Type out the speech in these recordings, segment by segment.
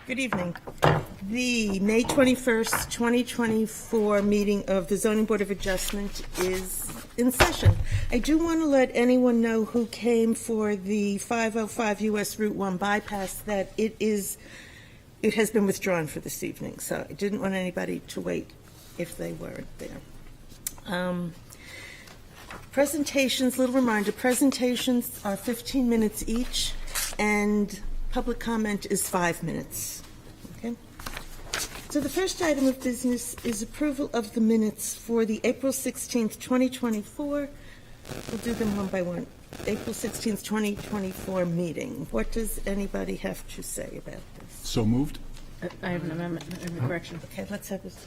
Good evening. The May 21st, 2024 meeting of the Zoning Board of Adjustment is in session. I do want to let anyone know who came for the 505 US Route 1 bypass that it has been withdrawn for this evening, so I didn't want anybody to wait if they weren't there. Presentations, little reminder, presentations are 15 minutes each, and public comment is 5 minutes. Okay? So the first item of business is approval of the minutes for the April 16th, 2024. We'll do them one by one. April 16th, 2024 meeting. What does anybody have to say about this? So moved? I have an amendment, a correction. Okay, let's have this.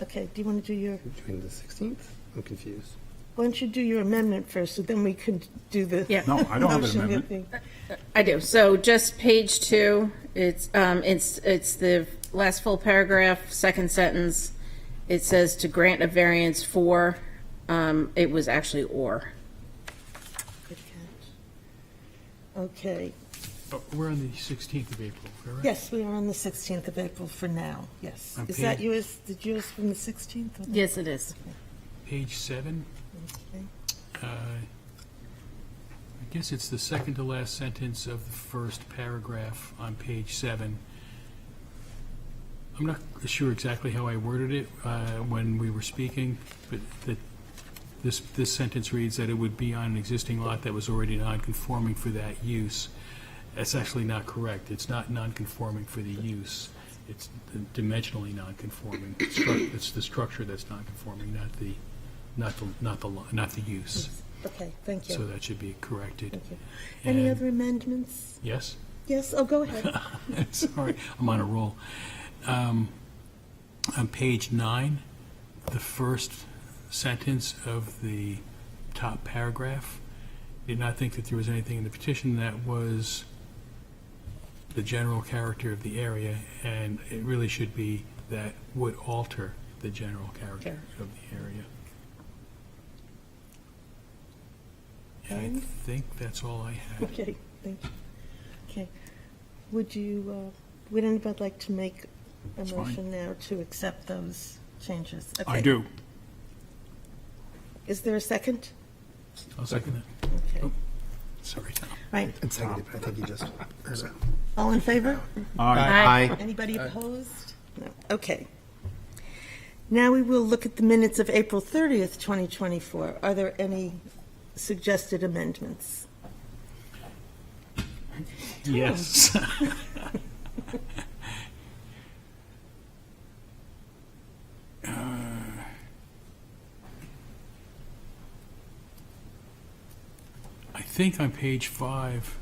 Okay, do you want to do your... Between the 16th? I'm confused. Why don't you do your amendment first, so then we can do the... Yeah. No, I don't have an motion amendment. thing. I do. So just page 2, it's the last full paragraph, second sentence. It says to grant a variance for, it was actually or. Good catch. Okay. We're on the 16th of April, correct? Yes, we are on the 16th of April for now, yes. On Is that page- yours, did yours from the 16th? or the- Yes, it is. Page 7, Okay. I guess it's the second to last sentence of the first paragraph on page 7. I'm not sure exactly how I worded it when we were speaking, but this sentence reads that it would be on an existing lot that was already non-conforming for that use. That's actually not correct. It's not non-conforming for the use. It's dimensionally non-conforming. It's the structure that's non-conforming, not the use. Okay, thank So you. that should be corrected. Thank you. Any And- other amendments? Yes? Yes, oh, go ahead. Sorry, I'm on a roll. On page 9, the first sentence of the top paragraph, did not think that there was anything in the petition that was the general character of the area, and it really should be that would alter the general character of the area. And I And- think that's all I had. Okay, thank you. Okay. Would anybody like to make a That's fine. motion now to accept those changes? I Okay. do. Is there a second? I'll second that. Okay. Oh. Sorry, Tom. Right, It's seconded, but I think you just heard it. all in favor? Aye. Anybody opposed? No. Okay. Now we will look at the minutes of April 30th, 2024. Are there any suggested amendments? Yes. I think on page 5,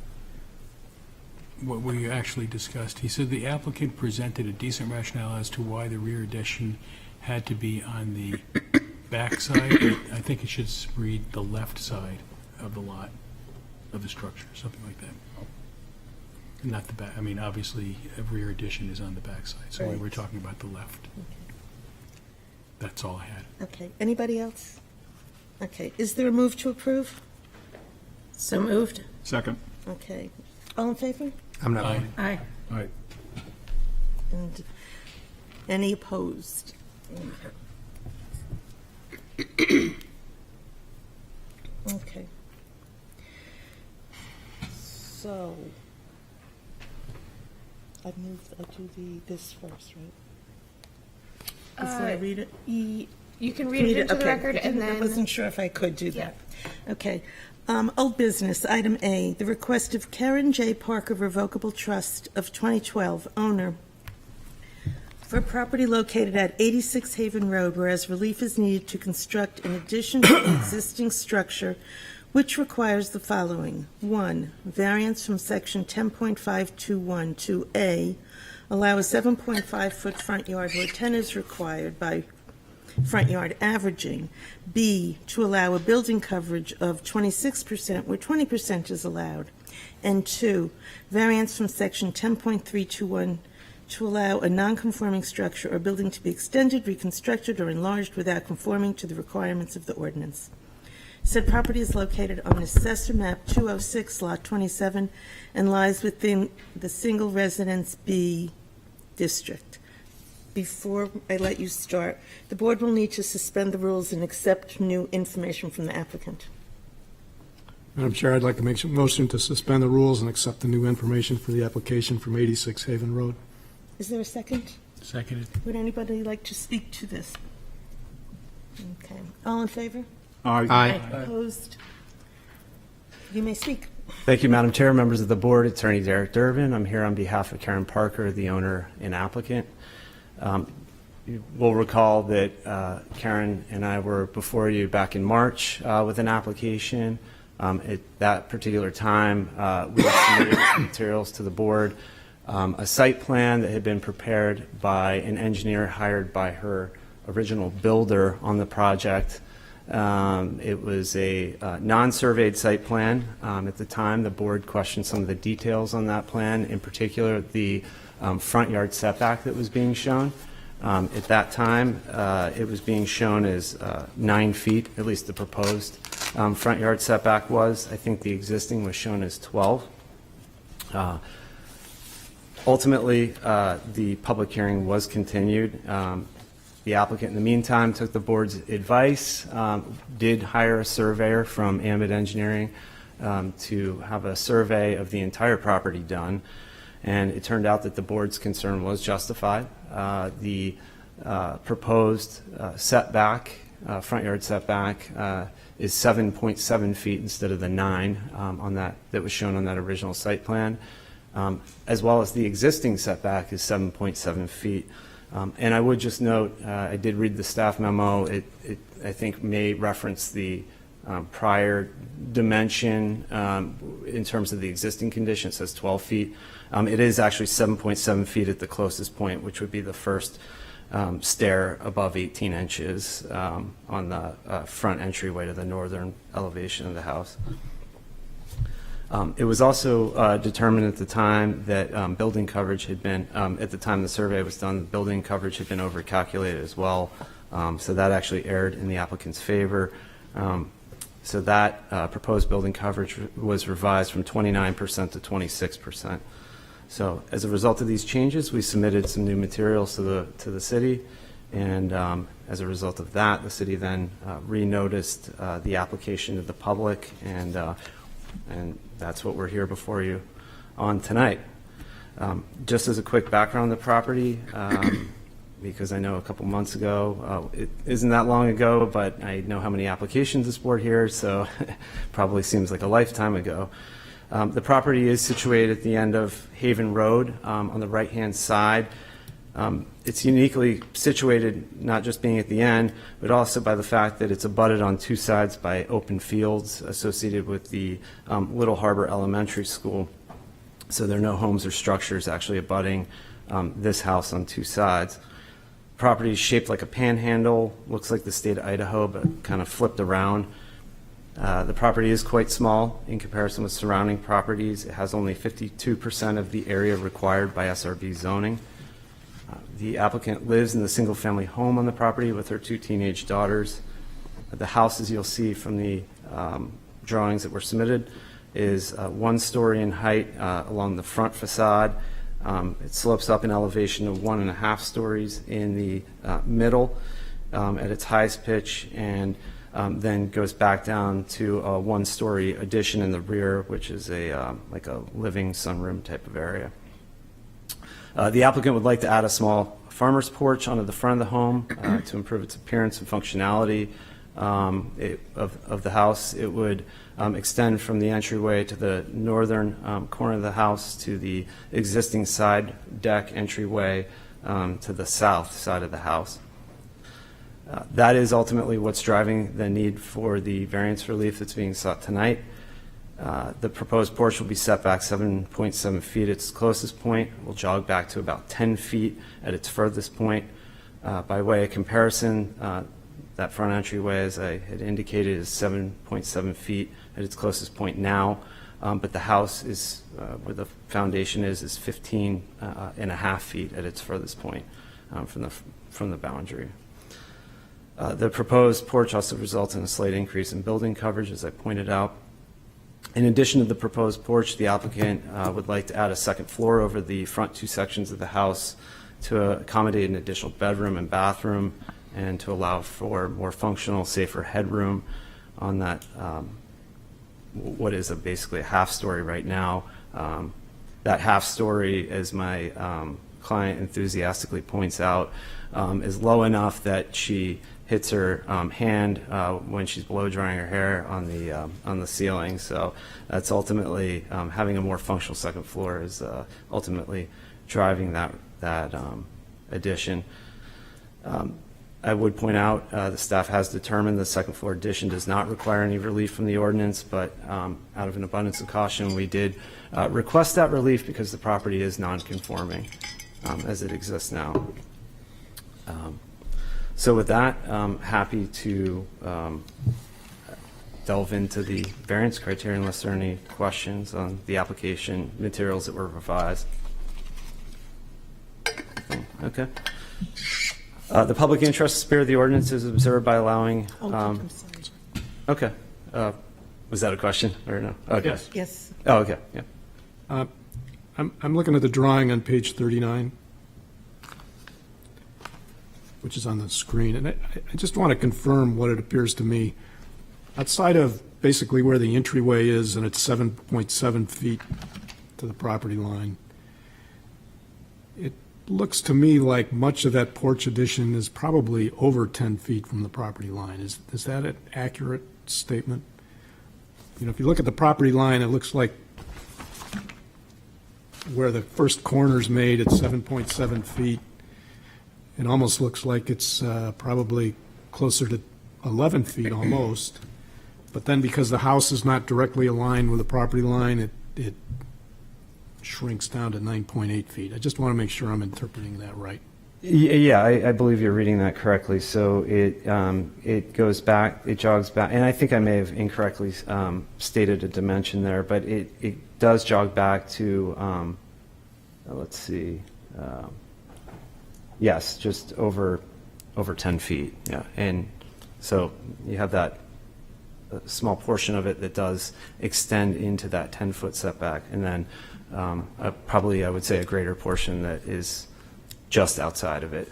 what we actually discussed, he said the applicant presented a decent rationale as to why the rear addition had to be on the back side. I think it should read the left side of the lot, of the structure, something like that. Not the back, I mean, obviously, a rear addition is on the back side, so we were Right. talking about the left. That's all I had. Okay, anybody else? Okay, is there a move to approve? So moved. Second. Okay, all in favor? I'm not. Aye. Aye. All right. And any opposed? Okay. So, I do this first, right? Before I read it? You can read it into the Okay. record and I then, wasn't sure if I could do that. Okay. Old business, item A, the request of Karen J. Parker Revocable Trust of 2012, owner, for property located at 86 Haven Road, whereas relief is needed to construct an addition to an existing structure, which requires the following. 1, variance from section 10.521 to A, allow a 7.5-foot front yard where 10 is required by front yard averaging. B, to allow a building coverage of 26% where 20% is allowed. And 2, variance from section 10.321 to allow a non-conforming structure or building to be extended, reconstructed, or enlarged without conforming to the requirements of the ordinance. Said property is located on Assessor Map 206, Lot 27, and lies within the single residence B district. Before I let you start, the board will need to suspend the rules and accept new information from the applicant. Madam Chair, I'd like to make a motion to suspend the rules and accept the new information for the application from 86 Haven Road. Is there a second? Seconded. Would anybody like to speak to this? Okay. All in favor? Aye. Opposed? You may speak. Thank you, Madam Chair, members of the board, Attorney Derek Durbin. I'm here on behalf of Karen Parker, the owner and applicant. You will recall that Karen and I were before you back in March with an application. At that particular time, we submitted materials to the board, a site plan that had been prepared by an engineer hired by her original builder on the project. It was a non-surveyed site plan. At the time, the board questioned some of the details on that plan, in particular the front yard setback that was being shown. At that time, it was being shown as 9 feet, at least the proposed front yard setback was. I think the existing was shown as 12. Ultimately, the public hearing was continued. The applicant, in the meantime, took the board's advice, did hire a surveyor from Ambit Engineering to have a survey of the entire property done, and it turned out that the board's concern was justified. The proposed setback, front yard setback, is 7.7 feet instead of the 9 on that was shown on that original site plan, as well as the existing setback is 7.7 feet. And I would just note, I did read the staff memo. It I think may reference the prior dimension in terms of the existing condition. It says 12 feet. It is actually 7.7 feet at the closest point, which would be the first stair above 18 inches on the front entryway to the northern elevation of the house. It was also determined at the time that building coverage had been, at the time the survey was done, the building coverage had been overcalculated as well. So that actually erred in the applicant's favor. So that proposed building coverage was revised from 29% to 26%. So as a result of these changes, we submitted some new materials to the city, and as a result of that, the city then re-noticed the application to the public, and that's what we're here before you on tonight. Just as a quick background on the property, because I know a couple months ago, it isn't that long ago, but I know how many applications this board hears, so it probably seems like a lifetime ago. The property is situated at the end of Haven Road on the right-hand side. It's uniquely situated, not just being at the end, but also by the fact that it's abutted on two sides by open fields associated with the Little Harbor Elementary School. So there are no homes or structures actually abutting this house on two sides. Property is shaped like a panhandle, looks like the state of Idaho, but kind of flipped around. The property is quite small in comparison with surrounding properties. It has only 52% of the area required by SRB zoning. The applicant lives in the single-family home on the property with her 2 teenage daughters. The house, as you'll see from the drawings that were submitted, is 1 story in height along the front facade. It slopes up in elevation of 1.5 stories in the middle at its highest pitch, and then goes back down to a 1-story addition in the rear, which is like a living sunroom type of area. The applicant would like to add a small farmer's porch onto the front of the home to improve its appearance and functionality of the house. It would extend from the entryway to the northern corner of the house to the existing side deck entryway to the south side of the house. That is ultimately what's driving the need for the variance relief that's being sought tonight. The proposed porch will be set back 7.7 feet at its closest point. We'll jog back to about 10 feet at its furthest point. By way of comparison, that front entryway, as I had indicated, is 7.7 feet at its closest point now, but the house is, where the foundation is 15 and a half feet at its furthest point from the boundary. The proposed porch also results in a slight increase in building coverage, as I pointed out. In addition to the proposed porch, the applicant would like to add a second floor over the front 2 sections of the house to accommodate an additional bedroom and bathroom, and to allow for more functional, safer headroom on that, what is basically a half-story right now. That half-story, as my client enthusiastically points out, is low enough that she hits her hand when she's blow drying her hair on the ceiling. So that's ultimately having a more functional second floor is ultimately driving that addition. I would point out the staff has determined the second floor addition does not require any relief from the ordinance, but out of an abundance of caution, we did request that relief because the property is non-conforming as it exists now. So with that, I'm happy to delve into the variance criteria unless there are any questions on the application materials that were revised. Okay. The public interest spirit of the ordinance is observed by allowing. I'm sorry. Okay. Was that a question or no? Okay. Yes. Yes. Oh, okay. Yeah. I'm looking at the drawing on page 39, which is on the screen, and I just want to confirm what it appears to me. Outside of basically where the entryway is, and it's 7.7 feet to the property line, it looks to me like much of that porch addition is probably over 10 feet from the property line. Is that an accurate statement? You know, if you look at the property line, it looks like where the first corner's made at 7.7 feet. It almost looks like it's probably closer to 11 feet almost. But then because the house is not directly aligned with the property line, it shrinks down to 9.8 feet. I just want to make sure I'm interpreting that right. Yeah, I believe you're reading that correctly. So it goes back, it jogs back, and I think I may have incorrectly stated a dimension there, but it does jog back to, let's see, yes, just over 10 feet. Yeah, and so you have that small portion of it that does extend into that 10-foot setback, and then probably I would say a greater portion that is just outside of it.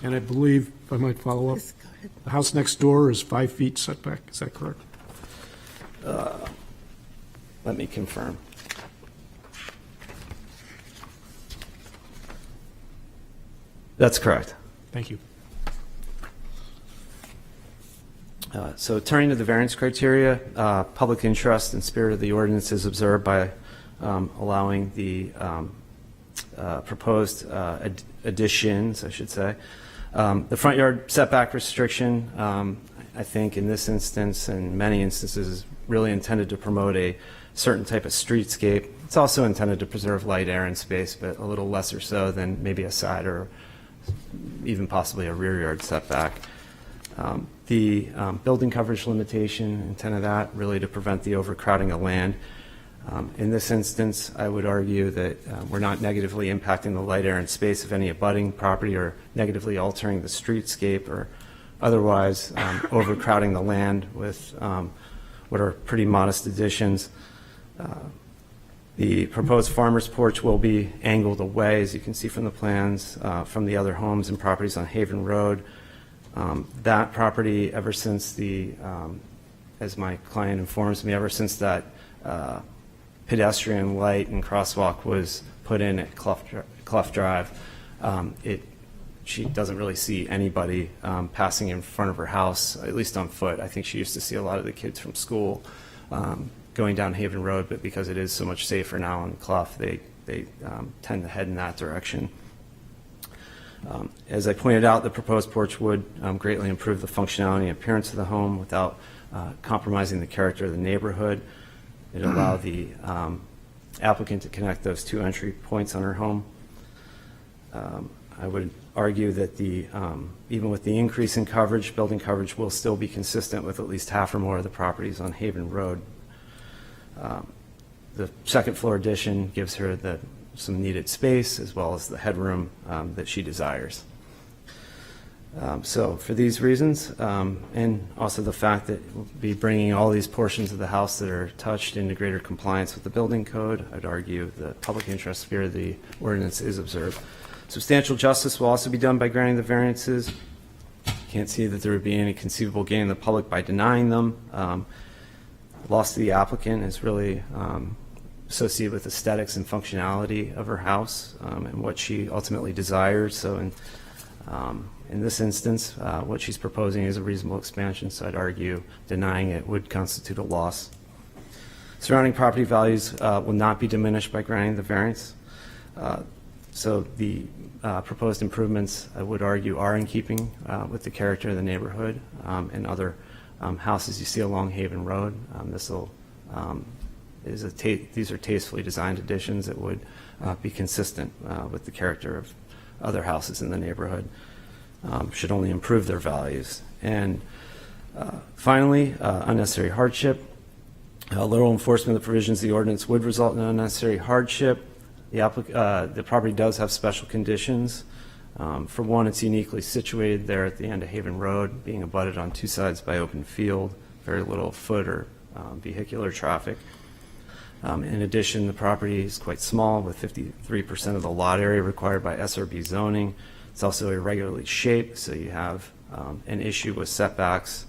And I believe, if I might follow up, Yes, go ahead. the house next door is 5 feet setback. Is that correct? Let me confirm. That's correct. Thank you. So turning to the variance criteria, public interest and spirit of the ordinance is observed by allowing the proposed additions, I should say. The front yard setback restriction, I think in this instance and many instances, is really intended to promote a certain type of streetscape. It's also intended to preserve light, air, and space, but a little lesser so than maybe a side or even possibly a rear yard setback. The building coverage limitation, intent of that, really to prevent the overcrowding of land. In this instance, I would argue that we're not negatively impacting the light, air, and space of any abutting property or negatively altering the streetscape or otherwise overcrowding the land with what are pretty modest additions. The proposed farmer's porch will be angled away, as you can see from the plans, from the other homes and properties on Haven Road. That property, ever since as my client informs me, ever since that pedestrian light and crosswalk was put in at Clough Drive, she doesn't really see anybody passing in front of her house, at least on foot. I think she used to see a lot of the kids from school going down Haven Road, but because it is so much safer now on Clough, they tend to head in that direction. As I pointed out, the proposed porch would greatly improve the functionality and appearance of the home without compromising the character of the neighborhood. It allowed the applicant to connect those two entry points on her home. I would argue that even with the increase in coverage, building coverage will still be consistent with at least half or more of the properties on Haven Road. The second floor addition gives her some needed space as well as the headroom that she desires. So for these reasons, and also the fact that we'll be bringing all these portions of the house that are touched into greater compliance with the building code, I'd argue the public interest spirit of the ordinance is observed. Substantial justice will also be done by granting the variances. Can't see that there would be any conceivable gain in the public by denying them. Loss to the applicant is really associated with aesthetics and functionality of her house and what she ultimately desires. So in this instance, what she's proposing is a reasonable expansion, so I'd argue denying it would constitute a loss. Surrounding property values will not be diminished by granting the variance. So the proposed improvements, I would argue, are in keeping with the character of the neighborhood and other houses you see along Haven Road. These are tastefully designed additions that would be consistent with the character of other houses in the neighborhood. Should only improve their values. And finally, unnecessary hardship. Literal enforcement of the provisions of the ordinance would result in unnecessary hardship. The property does have special conditions. For one, it's uniquely situated there at the end of Haven Road, being abutted on two sides by open field, very little foot or vehicular traffic. In addition, the property is quite small, with 53% of the lot area required by SRB zoning. It's also irregularly shaped, so you have an issue with setbacks.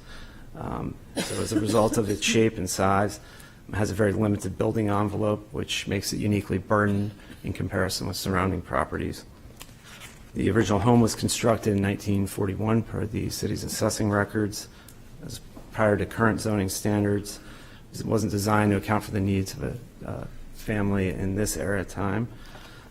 So as a result of its shape and size, it has a very limited building envelope, which makes it uniquely burdened in comparison with surrounding properties. The original home was constructed in 1941 per the city's assessing records, as prior to current zoning standards. It wasn't designed to account for the needs of a family in this era of time.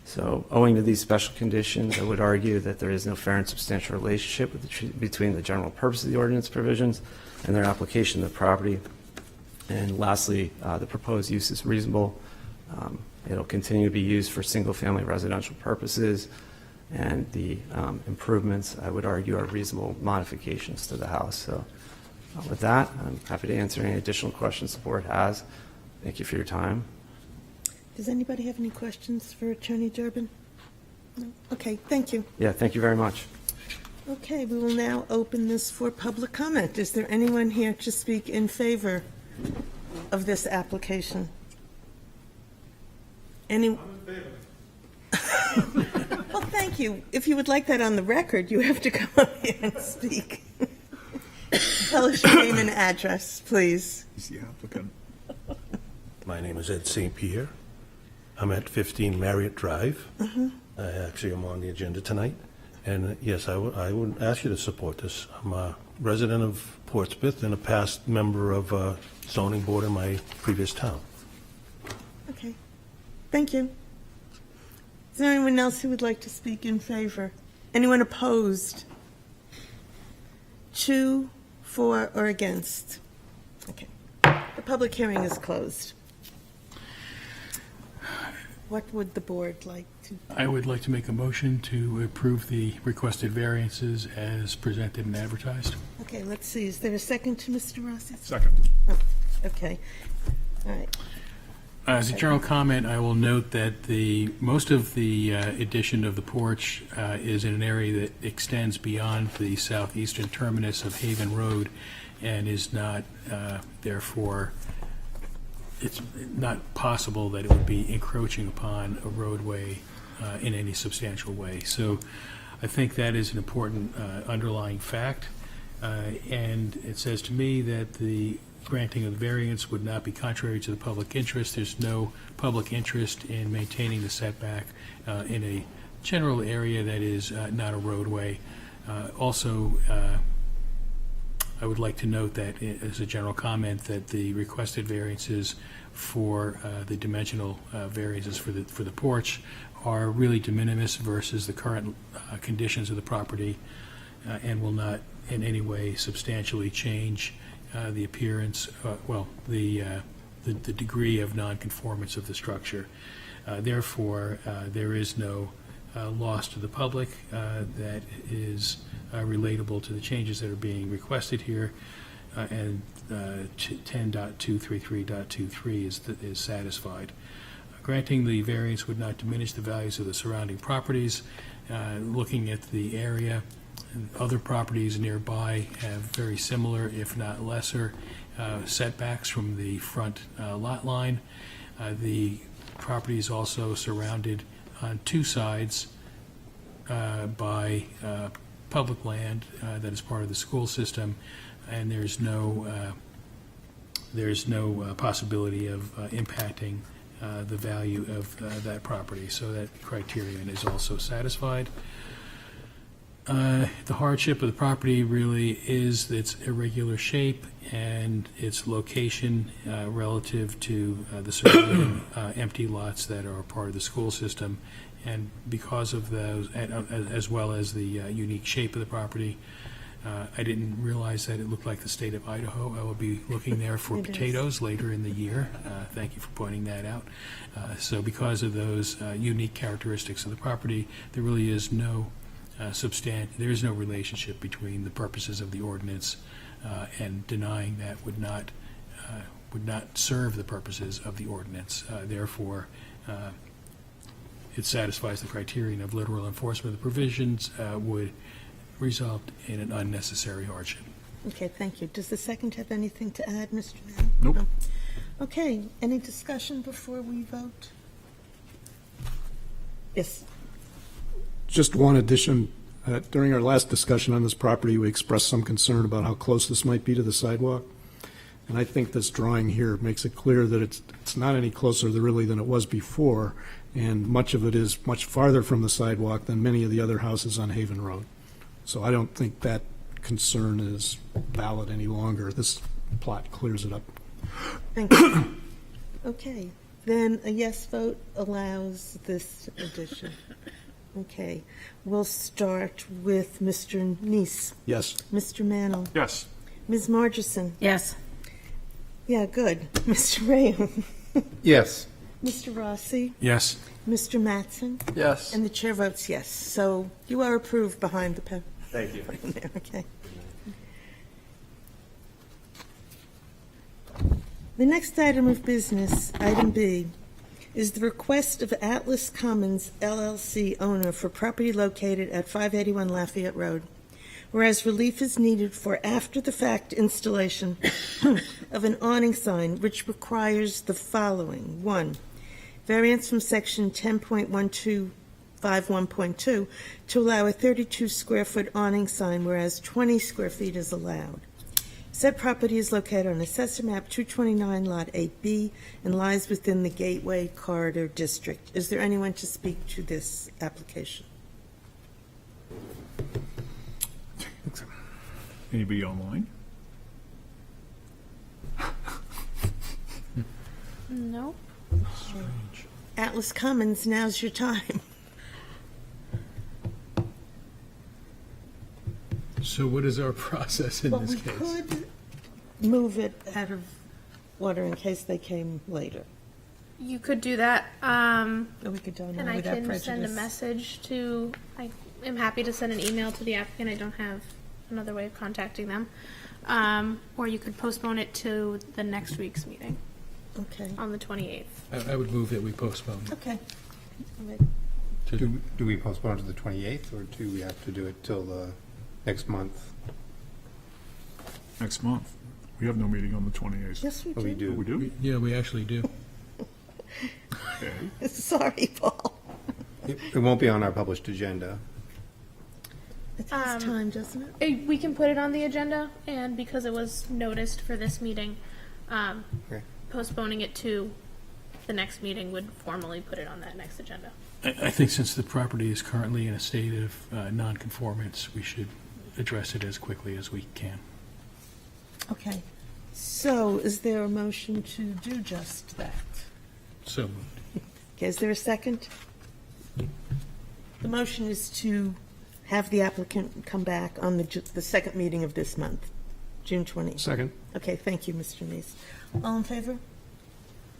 So owing to these special conditions, I would argue that there is no fair and substantial relationship between the general purpose of the ordinance provisions and their application to the property. And lastly, the proposed use is reasonable. It'll continue to be used for single-family residential purposes, and the improvements, I would argue, are reasonable modifications to the house. So with that, I'm happy to answer any additional questions the board has. Thank you for your time. Does anybody have any questions for Attorney Durbin? No? Okay, thank you. Yeah, thank you very much. Okay, we will now open this for public comment. Is there anyone here to speak in favor of this application? I'm in favor. Well, thank you. If you would like that on the record, you have to come up here and speak. Tell us your name and address, please. He's the applicant. My name is Ed St. Pierre. I'm at 15 Marriott Drive. I actually am on the agenda tonight. And yes, I would ask you to support this. I'm a resident of Portsmouth and a past member of zoning board in my previous town. Okay, thank you. Is there anyone else who would like to speak in favor? Anyone opposed? 2, 4, or against? Okay. The public hearing is closed. What would the board like to? I would like to make a motion to approve the requested variances as presented and advertised. Okay, let's see. Is there a second to Mr. Rossi? Second. Okay. All right. As a general comment, I will note that most of the addition of the porch is in an area that extends beyond the southeastern terminus of Haven Road and is not, therefore, it's not possible that it would be encroaching upon a roadway in any substantial way. So I think that is an important underlying fact. And it says to me that the granting of the variance would not be contrary to the public interest. There's no public interest in maintaining the setback in a general area that is not a roadway. Also, I would like to note that, as a general comment, that the requested variances for the dimensional variances for the porch are really de minimis versus the current conditions of the property and will not in any way substantially change the appearance, the degree of nonconformance of the structure. Therefore, there is no loss to the public that is relatable to the changes that are being requested here, and 10.233.23 is satisfied. Granting the variance would not diminish the values of the surrounding properties. Looking at the area, other properties nearby have very similar, if not lesser, setbacks from the front lot line. The property is also surrounded on two sides by public land that is part of the school system, and there's no possibility of impacting the value of that property. So that criterion is also satisfied. The hardship of the property really is its irregular shape and its location relative to the surrounding empty lots that are part of the school system. And because of those, as well as the unique shape of the property, I didn't realize that it looked like the state of Idaho. I will be looking there for It is. potatoes later in the year. Thank you for pointing that out. So because of those unique characteristics of the property, there really is no there is no relationship between the purposes of the ordinance and denying that would not serve the purposes of the ordinance. Therefore, it satisfies the criterion of literal enforcement of the provisions would result in an unnecessary hardship. Okay, thank you. Does the second have anything to add, Mr. Mann? Nope. No. Okay, any discussion before we vote? Yes. Just one addition. During our last discussion on this property, we expressed some concern about how close this might be to the sidewalk. And I think this drawing here makes it clear that it's not any closer really than it was before, and much of it is much farther from the sidewalk than many of the other houses on Haven Road. So I don't think that concern is valid any longer. This plot clears it up. Thank you. Okay, then a yes vote allows this addition. Okay, we'll start with Mr. Neese, Yes. Mr. Mannell, Yes. Ms. Margison. Yes. Yeah, good. Mr. Rayum, Yes. Mr. Rossi, Yes. Mr. Mattson, Yes. and the chair votes yes. So you are approved behind the pen. Thank you. There, okay. The next item of business, item B, is the request of Atlas Commons LLC owner for property located at 581 Lafayette Road, whereas relief is needed for after-the-fact installation of an awning sign which requires the following. 1, variance from section 10.1251.2 to allow a 32-square-foot awning sign, whereas 20 square feet is allowed. Said property is located on Assessor Map 229, Lot 8B, and lies within the Gateway Corridor District. Is there anyone to speak to this application? Anybody online? No. Atlas Commons, now's your time. So what is our process in Well, this we case? could move it out of order in case they came later. You could do that. Or we could do it And I without can prejudice. send a message to, I am happy to send an email to the applicant. I don't have another way of contacting them. Or you could postpone it to the next week's meeting Okay, on the 28th. I would move that we postpone. okay. Do we postpone to the 28th, or do we have to do it till the next month? Next month. We have no meeting on the 28th. Yes, we Oh, we do. We do? Yeah, we actually do. Okay. Sorry, Paul. It won't be on our published agenda. It takes time, doesn't it? We can put it on the agenda, and because it was noticed for this meeting, Okay. postponing it to the next meeting would formally put it on that next agenda. I think since the property is currently in a state of nonconformance, we should address it as quickly as we can. Okay. So is there a motion to do just that? So moved. Okay, is there a second? The motion is to have the applicant come back on the second meeting of this month, June 20th. Second. Okay, thank you, Mr. Neese. All in favor?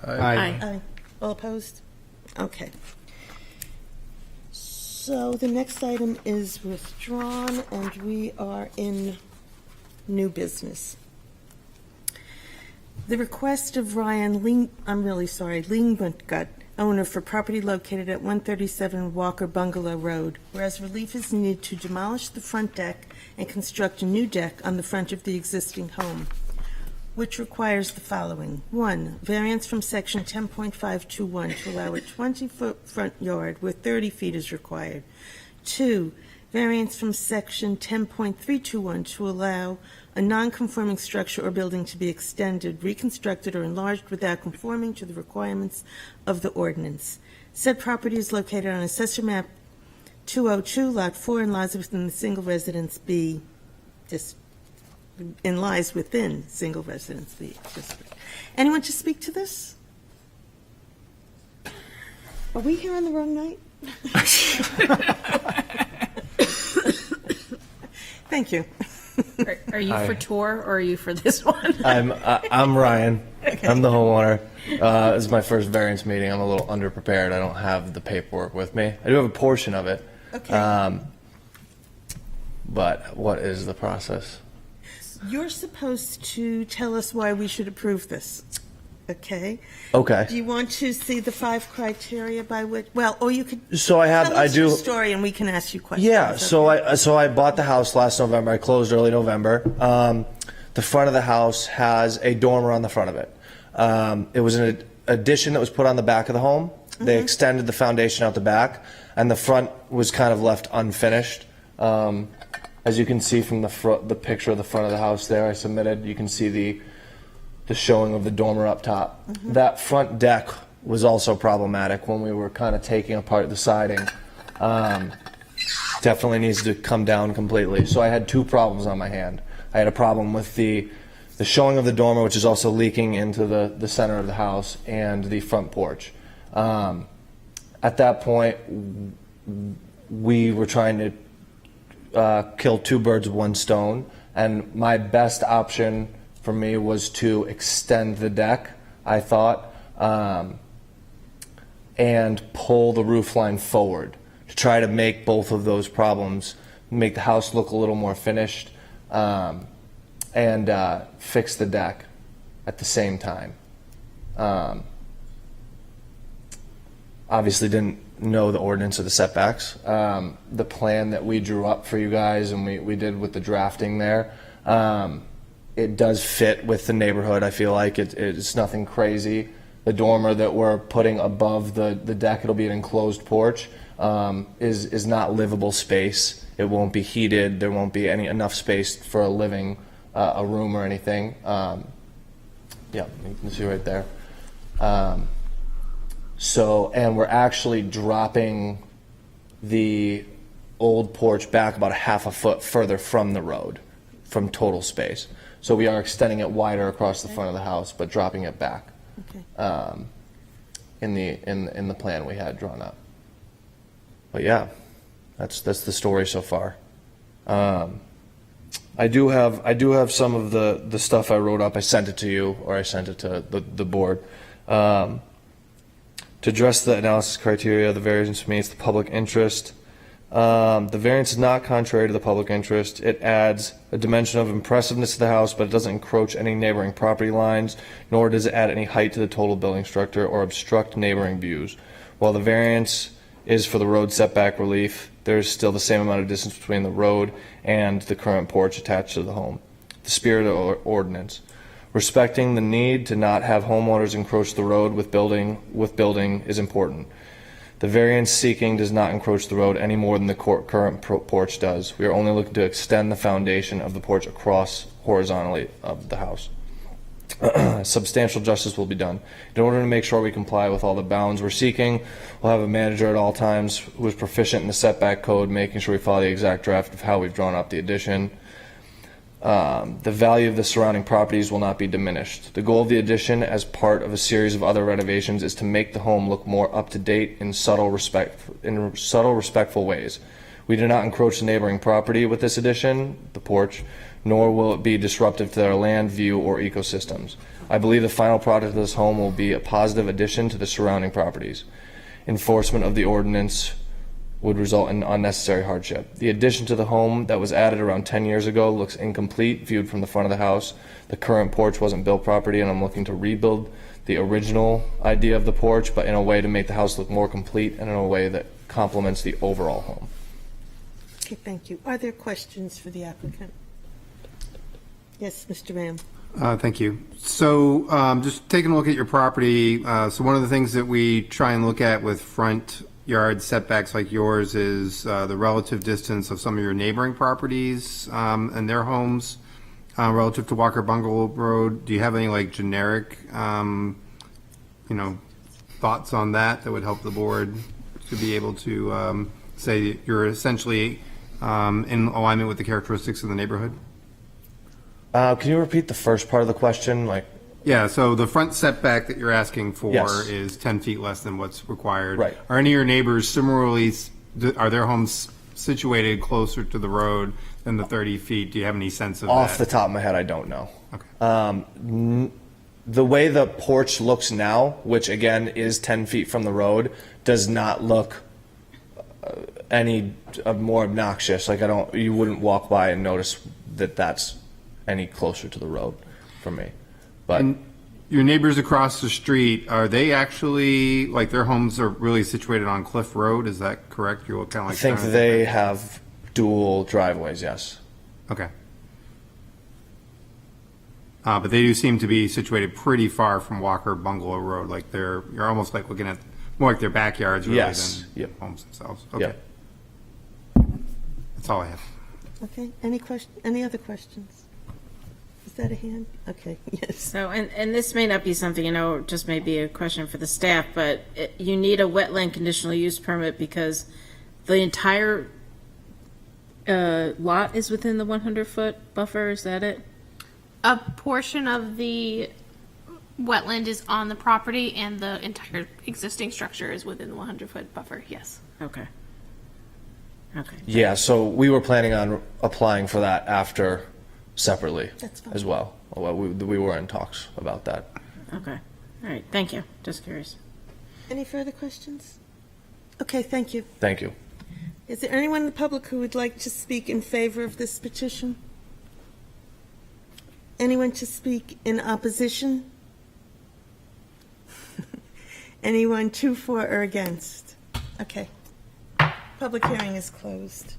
Aye. Aye. All opposed? Okay. So the next item is withdrawn, and we are in new business. The request of Ryan Lingmutgut, owner for property located at 137 Walker Bungalow Road, whereas relief is needed to demolish the front deck and construct a new deck on the front of the existing home, which requires the following. 1, variance from section 10.521 to allow a 20-foot front yard where 30 feet is required. 2, variance from section 10.321 to allow a non-conforming structure or building to be extended, reconstructed, or enlarged without conforming to the requirements of the ordinance. Said property is located on Assessor Map 202, Lot 4, and lies within the single residence B and lies within single residence B district. Anyone to speak to this? Are we here on the wrong night? Thank you. Are you for tour or are you for this one? I'm Ryan. I'm the homeowner. This is my first variance meeting. I'm a little underprepared. I don't have the paperwork with me. I do have a portion of it. Okay. But what is the process? You're supposed to tell us why we should approve this, okay? Okay. Do you want to see the 5 criteria by which, well, or you could So I tell us your do. story and we can ask you questions. Yeah. So okay? I bought the house last November. I closed early November. The front of the house has a dormer on the front of it. It was an addition that was put on the back of the home. They extended the foundation out the back, and the front was kind of left unfinished. As you can see from the picture of the front of the house there I submitted, you can see the showing of the dormer up top. That front deck was also problematic when we were kind of taking apart the siding. Definitely needs to come down completely. So I had 2 problems on my hand. I had a problem with the showing of the dormer, which is also leaking into the center of the house, and the front porch. At that point, we were trying to kill 2 birds with 1 stone, and my best option for me was to extend the deck, I thought, and pull the roof line forward to try to make both of those problems, make the house look a little more finished, and fix the deck at the same time. Obviously didn't know the ordinance of the setbacks. The plan that we drew up for you guys and we did with the drafting there, it does fit with the neighborhood. I feel like it's nothing crazy. The dormer that we're putting above the deck, it'll be an enclosed porch, is not livable space. It won't be heated. There won't be enough space for a room or anything. Yeah, you can see right there. And we're actually dropping the old porch back about 1/2 foot further from the road, from total space. So we are extending it wider across the front of the house, but dropping it back. Okay. In the plan we had drawn up. But yeah, that's the story so far. I do have some of the stuff I wrote up. I sent it to you, or I sent it to the board. To address the analysis criteria, the variance meets the public interest. The variance is not contrary to the public interest. It adds a dimension of impressiveness to the house, but it doesn't encroach any neighboring property lines, nor does it add any height to the total building structure or obstruct neighboring views. While the variance is for the road setback relief, there is still the same amount of distance between the road and the current porch attached to the home. The spirit of the ordinance. Respecting the need to not have homeowners encroach the road with building is important. The variance seeking does not encroach the road any more than the current porch does. We are only looking to extend the foundation of the porch across horizontally of the house. Substantial justice will be done. In order to make sure we comply with all the bounds we're seeking, we'll have a manager at all times who is proficient in the setback code, making sure we follow the exact draft of how we've drawn up the addition. The value of the surrounding properties will not be diminished. The goal of the addition, as part of a series of other renovations, is to make the home look more up to date in subtle, respectful ways. We do not encroach the neighboring property with this addition, the porch, nor will it be disruptive to their land, view, or ecosystems. I believe the final product of this home will be a positive addition to the surrounding properties. Enforcement of the ordinance would result in unnecessary hardship. The addition to the home that was added around 10 years ago looks incomplete viewed from the front of the house. The current porch wasn't built properly, and I'm looking to rebuild the original idea of the porch, but in a way to make the house look more complete and in a way that complements the overall home. Okay, thank you. Are there questions for the applicant? Yes, Mr. Ram. Thank you. So just taking a look at your property, so one of the things that we try and look at with front yard setbacks like yours is the relative distance of some of your neighboring properties and their homes relative to Walker Bungalow Road. Do you have any like generic, thoughts on that would help the board to be able to say that you're essentially in alignment with the characteristics of the neighborhood? Can you repeat the first part of the question? Yeah, so the front setback that you're asking for Yes. is 10 feet less than what's required. Right. Are any of your neighbors similarly, are their homes situated closer to the road than the 30 feet? Do you have any sense of Off the that? top of my head, I don't know. Okay. The way the porch looks now, which again is 10 feet from the road, does not look any more obnoxious. You wouldn't walk by and notice that that's any closer to the road for me. But And your neighbors across the street, are they actually, like their homes are really situated on Cliff Road? Is that correct? You're kind of I like. think trying to they have dual driveways, yes. Okay. But they do seem to be situated pretty far from Walker Bungalow Road, like you're almost like looking at, more like their backyards really Yes. than Yep. homes themselves. Okay. Yep. That's all I have. Okay, any other questions? Is that a hand? Okay, yes. So, and this may not be something, just may be a question for the staff, but you need a wetland conditional use permit because the entire lot is within the 100-foot buffer, is that it? A portion of the wetland is on the property, and the entire existing structure is within the 100-foot buffer, yes. Okay. Okay. Yeah, so we were planning on applying for that after separately That's fine. as well. We were in talks about that. Okay. All right, thank you. Just curious. Any further questions? Okay, thank you. Thank you. Is there anyone in the public who would like to speak in favor of this petition? Anyone to speak in opposition? Anyone to, for, or against? Okay. Public hearing is closed.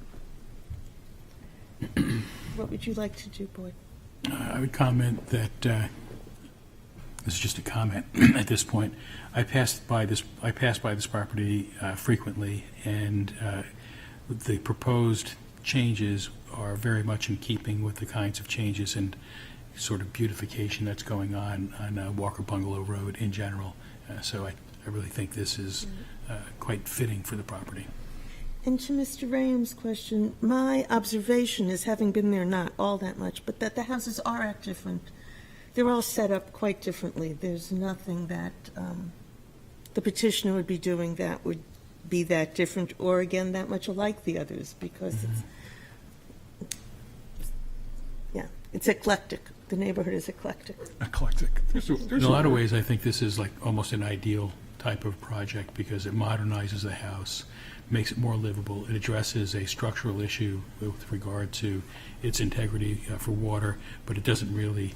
What would you like to do, Boyd? I would comment that, this is just a comment at this point. I pass by this property frequently, and the proposed changes are very much in keeping with the kinds of changes and sort of beautification that's going on Walker Bungalow Road in general. So I really think this is quite fitting for the property. And to Mr. Graham's question, my observation is, having been there not all that much, but that the houses are different. They're all set up quite differently. There's nothing that the petitioner would be doing that would be that different, or again, that much alike the others, because it's eclectic. The neighborhood is eclectic. Eclectic. In a lot of ways, I think this is like almost an ideal type of project because it modernizes the house, makes it more livable. It addresses a structural issue with regard to its integrity for water, but it doesn't really,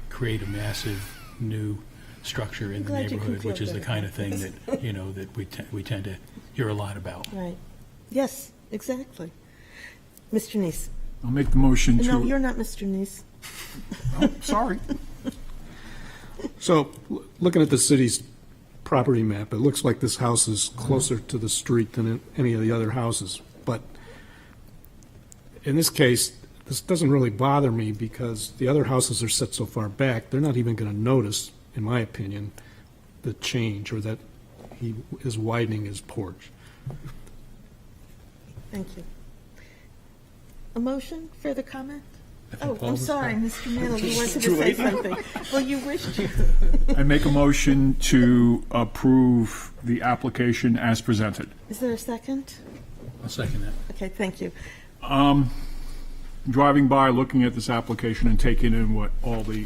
create a massive new structure in the Glad you can neighborhood, feel which is the better. kind of thing that, that we tend to hear a lot about. Right. Yes, exactly. Mr. Neese. I'll make the motion to. No, you're not Mr. Neese. Oh, sorry. So, looking at the city's property map, it looks like this house is closer to the street than any of the other houses. But in this case, this doesn't really bother me because the other houses are set so far back, they're not even going to notice, in my opinion, the change or that he is widening his porch. Thank you. A motion, further comment? Oh, I'm sorry, Mr. Mantle, you wanted to say something. Well, you wished to. I make a motion to approve the application as presented. Is there a second? I'll second that. Okay, thank you. Driving by, looking at this application and taking in what all the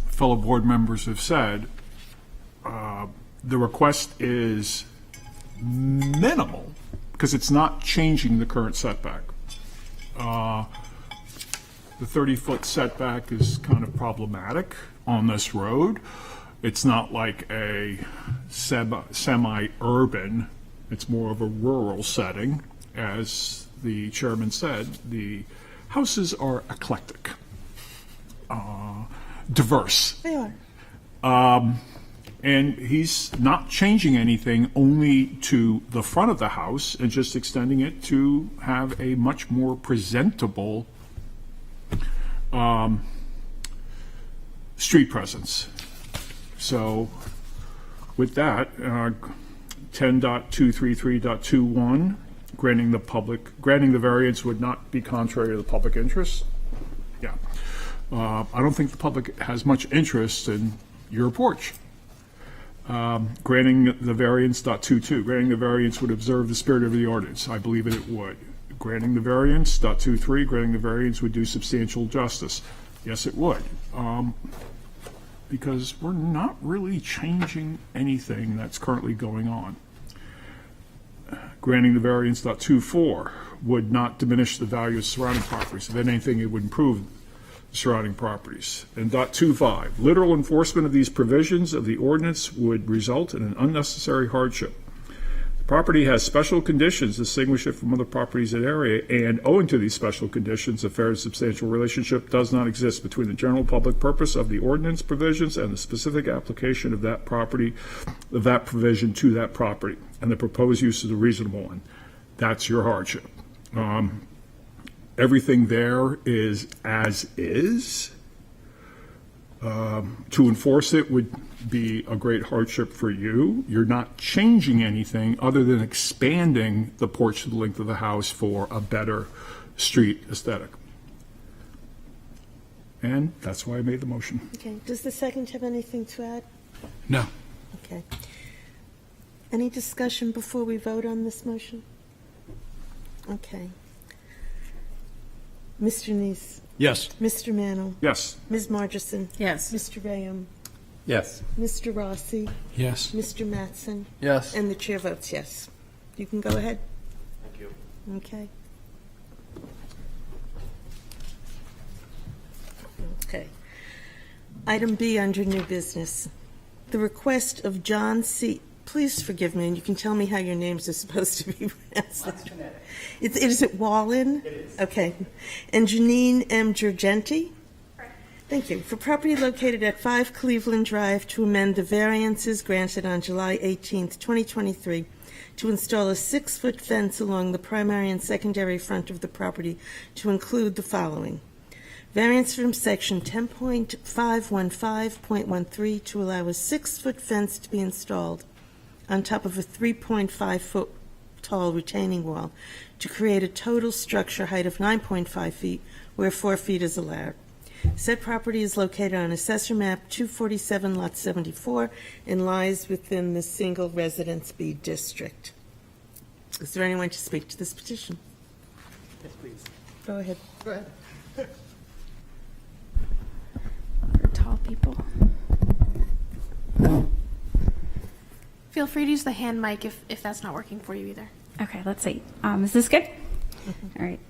fellow board members have said, the request is minimal because it's not changing the current setback. The 30-foot setback is kind of problematic on this road. It's not like a semi-urban, it's more of a rural setting. As the chairman said, the houses are eclectic, diverse. They are. And he's not changing anything, only to the front of the house and just extending it to have a much more presentable street presence. So with that, 10.233.21, granting the variance would not be contrary to the public interest. Yeah. I don't think the public has much interest in your porch. Granting the variance, .22, granting the variance would observe the spirit of the ordinance. I believe it would. Granting the variance, .23, granting the variance would do substantial justice. Yes, it would. Because we're not really changing anything that's currently going on. Granting the variance, .24, would not diminish the value of surrounding properties. If anything, it would improve the surrounding properties. And .25, literal enforcement of these provisions of the ordinance would result in an unnecessary hardship. The property has special conditions distinguish it from other properties in the area, and owing to these special conditions, a fair and substantial relationship does not exist between the general public purpose of the ordinance provisions and the specific application of that provision to that property, and the proposed use is a reasonable one. That's your hardship. Everything there is as is. To enforce it would be a great hardship for you. You're not changing anything other than expanding the porch to the length of the house for a better street aesthetic. And that's why I made the motion. Okay, does the second have anything to add? No. Okay. Any discussion before we vote on this motion? Okay. Mr. Neese, Yes. Mr. Mannel, Yes. Ms. Margison, Yes. Mr. Rayam, Yes. Mr. Rossi, Yes. Mr. Mattson, Yes. and the chair votes yes. You can go ahead. Thank you. Okay. Okay. Item B under new business. The request of John C. Please forgive me, and you can tell me how your names are supposed to be pronounced. Is it Wallin? It is. Okay. And Janine M. Giorgenti? Thank you. For property located at 5 Cleveland Drive to amend the variances granted on July 18th, 2023, to install a 6-foot fence along the primary and secondary front of the property to include the following. Variance from section 10.515.13 to allow a 6-foot fence to be installed on top of a 3.5-foot tall retaining wall to create a total structure height of 9.5 feet where 4 feet is allowed. Said property is located on Assessor Map 247, Lot 74, and lies within the Single Residence B District. Is there anyone to speak to this petition? Yes, please. Go ahead. Go ahead. For tall people. Feel free to use the hand mic if that's not working for you either. Okay, let's see. Is this good? All right.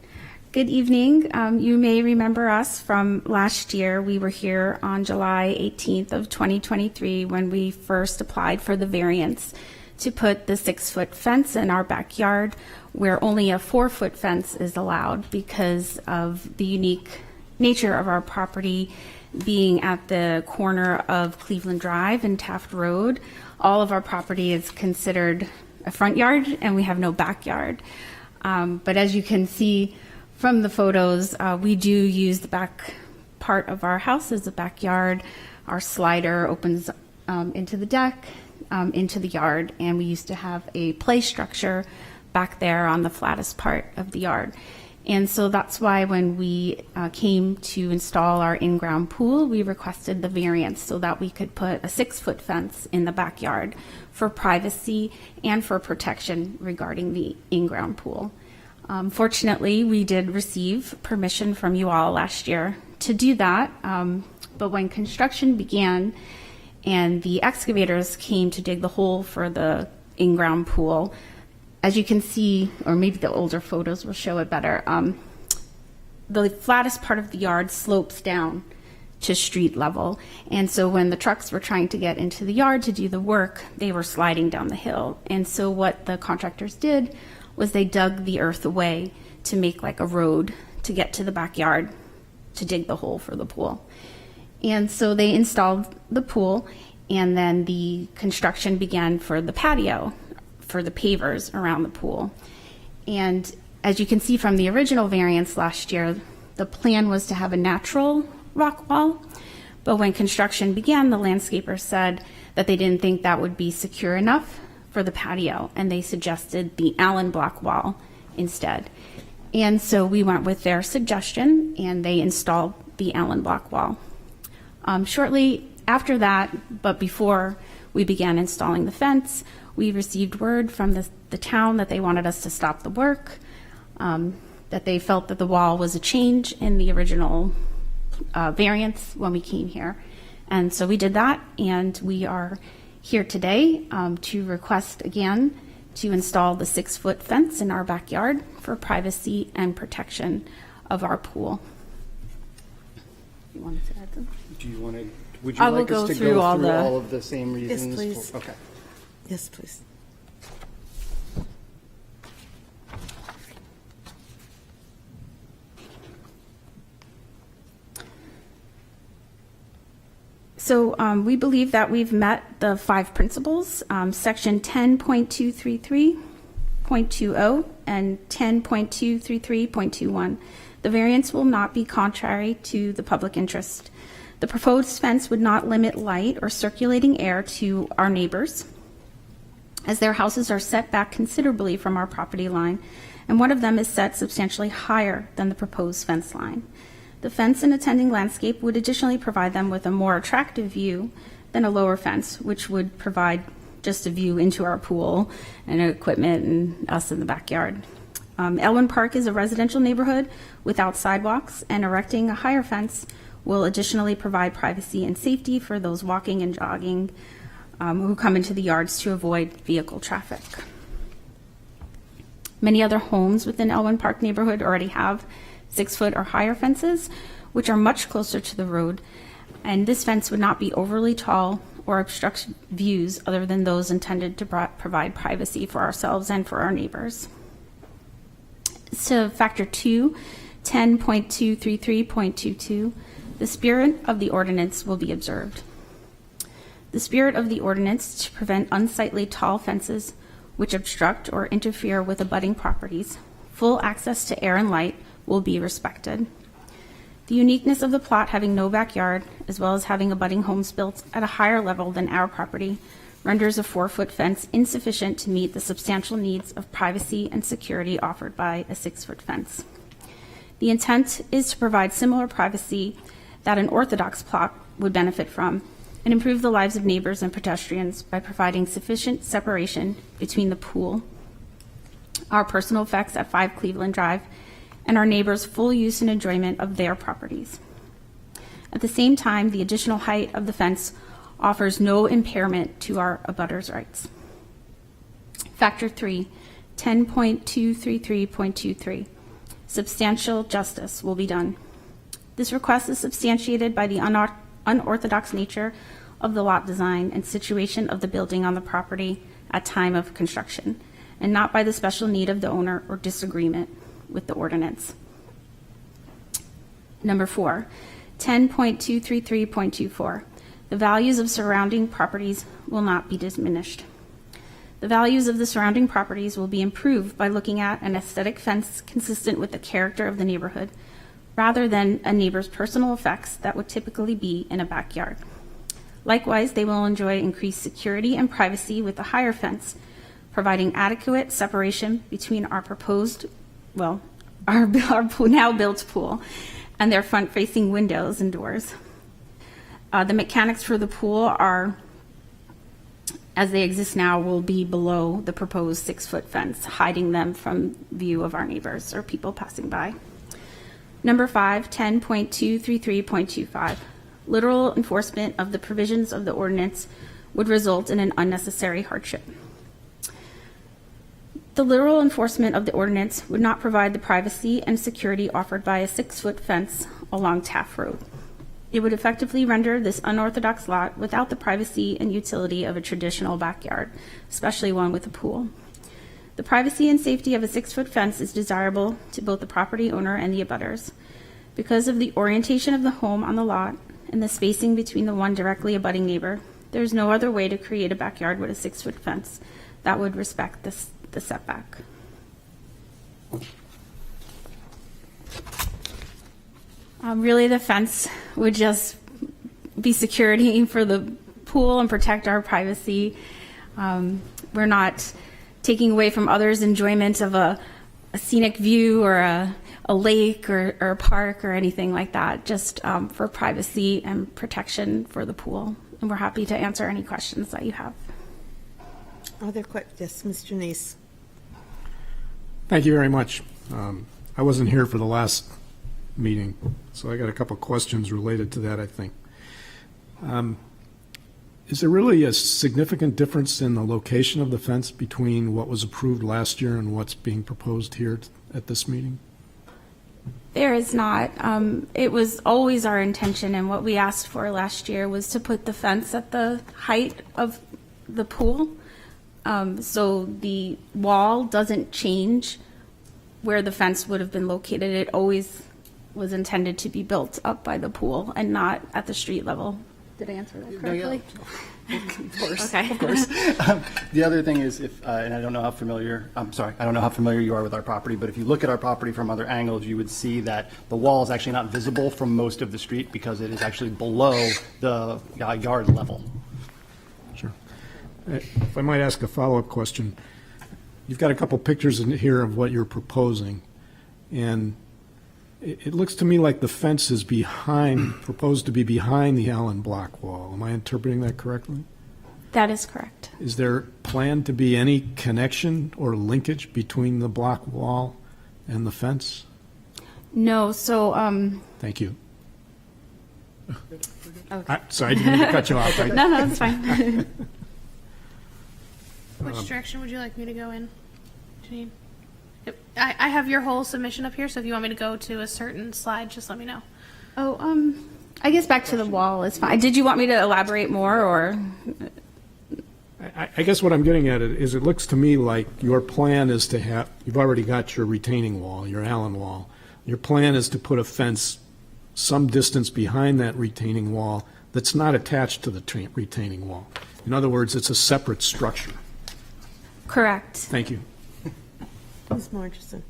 Good evening. You may remember us from last year. We were here on July 18th of 2023 when we first applied for the variance to put the 6-foot fence in our backyard where only a 4-foot fence is allowed because of the unique nature of our property being at the corner of Cleveland Drive and Taft Road. All of our property is considered a front yard and we have no backyard. But as you can see from the photos, we do use the back part of our house as a backyard. Our slider opens into the deck, into the yard, and we used to have a play structure back there on the flattest part of the yard. And so that's why when we came to install our in-ground pool, we requested the variance so that we could put a 6-foot fence in the backyard for privacy and for protection regarding the in-ground pool. Fortunately, we did receive permission from you all last year to do that, but when construction began and the excavators came to dig the hole for the in-ground pool, as you can see, or maybe the older photos will show it better, the flattest part of the yard slopes down to street level. And so when the trucks were trying to get into the yard to do the work, they were sliding down the hill. And so what the contractors did was they dug the earth away to make like a road to get to the backyard to dig the hole for the pool. And so they installed the pool, And then the construction began for the patio, for the pavers around the pool. And as you can see from the original variance last year, the plan was to have a natural rock wall. But when construction began, the landscaper said that they didn't think that would be secure enough for the patio, and they suggested the Allen block wall instead. And so we went with their suggestion, and they installed the Allen block wall. Shortly after that, but before we began installing the fence, we received word from the town that they wanted us to stop the work, that they felt that the wall was a change in the original variance when we came here. And so we did that, and we are here today to request again to install the 6-foot fence in our backyard for privacy and protection of our pool. You wanted to add them? Do you want to, would I you will like us go to through go all through the- all of the same reasons? please. Okay. Yes, please. So we believe that we've met the 5 principles, section 10.233.20 and 10.233.21. The variance will not be contrary to the public interest. The proposed fence would not limit light or circulating air to our neighbors, as their houses are set back considerably from our property line, and one of them is set substantially higher than the proposed fence line. The fence and attending landscape would additionally provide them with a more attractive view than a lower fence, which would provide just a view into our pool and equipment and us in the backyard. Elwyn Park is a residential neighborhood without sidewalks, and erecting a higher fence will additionally provide privacy and safety for those walking and jogging who come into the yards to avoid vehicle traffic. Many other homes within Elwyn Park neighborhood already have 6-foot or higher fences, which are much closer to the road, and this fence would not be overly tall or obstruct views other than those intended to provide privacy for ourselves and for our neighbors. So factor 2, 10.233.22, the spirit of the ordinance will be observed. The spirit of the ordinance to prevent unsightly tall fences which obstruct or interfere with abutting properties, full access to air and light will be respected. The uniqueness of the plot having no backyard, as well as having abutting homes built at a higher level than our property, renders a 4-foot fence insufficient to meet the substantial needs of privacy and security offered by a 6-foot fence. The intent is to provide similar privacy that an orthodox plot would benefit from, and improve the lives of neighbors and pedestrians by providing sufficient separation between the pool, our personal effects at 5 Cleveland Drive, and our neighbors' full use and enjoyment of their properties. At the same time, the additional height of the fence offers no impairment to our abutters' rights. Factor 3, 10.233.23, substantial justice will be done. This request is substantiated by the unorthodox nature of the lot design and situation of the building on the property at time of construction, and not by the special need of the owner or disagreement with the ordinance. Number 4, 10.233.24, the values of surrounding properties will not be diminished. The values of the surrounding properties will be improved by looking at an aesthetic fence consistent with the character of the neighborhood, rather than a neighbor's personal effects that would typically be in a backyard. Likewise, they will enjoy increased security and privacy with a higher fence, providing adequate separation between our proposed, well, our now built pool and their front-facing windows and doors. The mechanics for the pool are, as they exist now, will be below the proposed 6-foot fence, hiding them from view of our neighbors or people passing by. Number 5, 10.233.25, literal enforcement of the provisions of the ordinance would result in an unnecessary hardship. The literal enforcement of the ordinance would not provide the privacy and security offered by a 6-foot fence along Taft Road. It would effectively render this unorthodox lot without the privacy and utility of a traditional backyard, especially one with a pool. The privacy and safety of a 6-foot fence is desirable to both the property owner and the abutters. Because of the orientation of the home on the lot and the spacing between the one directly abutting neighbor, There's no other way to create a backyard with a 6-foot fence that would respect the setback. Really, the fence would just be security for the pool and protect our privacy. We're not taking away from others' enjoyment of a scenic view or a lake or a park or anything like that, just for privacy and protection for the pool. And we're happy to answer any questions that you have. Are there yes, Mr. Neese? Thank you very much. I wasn't here for the last meeting, so I got a couple questions related to that, I think. Is there really a significant difference in the location of the fence between what was approved last year and what's being proposed here at this meeting? There is not. It was always our intention, and what we asked for last year was to put the fence at the height of the pool. So the wall doesn't change where the fence would have been located. It always was intended to be built up by the pool and not at the street level. Did I answer that correctly? Of course. Okay. Of course. The other thing is, and I don't know how familiar, I don't know how familiar you are with our property, but if you look at our property from other angles, you would see that the wall is actually not visible from most of the street because it is actually below the yard level. Sure. If I might ask a follow-up question, you've got a couple pictures in here of what you're proposing, and it looks to me like the fence is proposed to be behind the Allen block wall. Am I interpreting that correctly? That is correct. Is there planned to be any connection or linkage between the block wall and the fence? No, so, Thank you. okay. Sorry, I didn't mean to cut you off. No, it's fine. Which direction would you like me to go in, Janine? I have your whole submission up here, so if you want me to go to a certain slide, just let me know. Oh, I guess back to the wall is fine. Did you want me to elaborate more, or? I guess what I'm getting at is it looks to me like your plan is to have, you've already got your retaining wall, your Allen wall. Your plan is to put a fence some distance behind that retaining wall that's not attached to the retaining wall. In other words, it's a separate structure. Correct. Thank you. Ms. Marchison?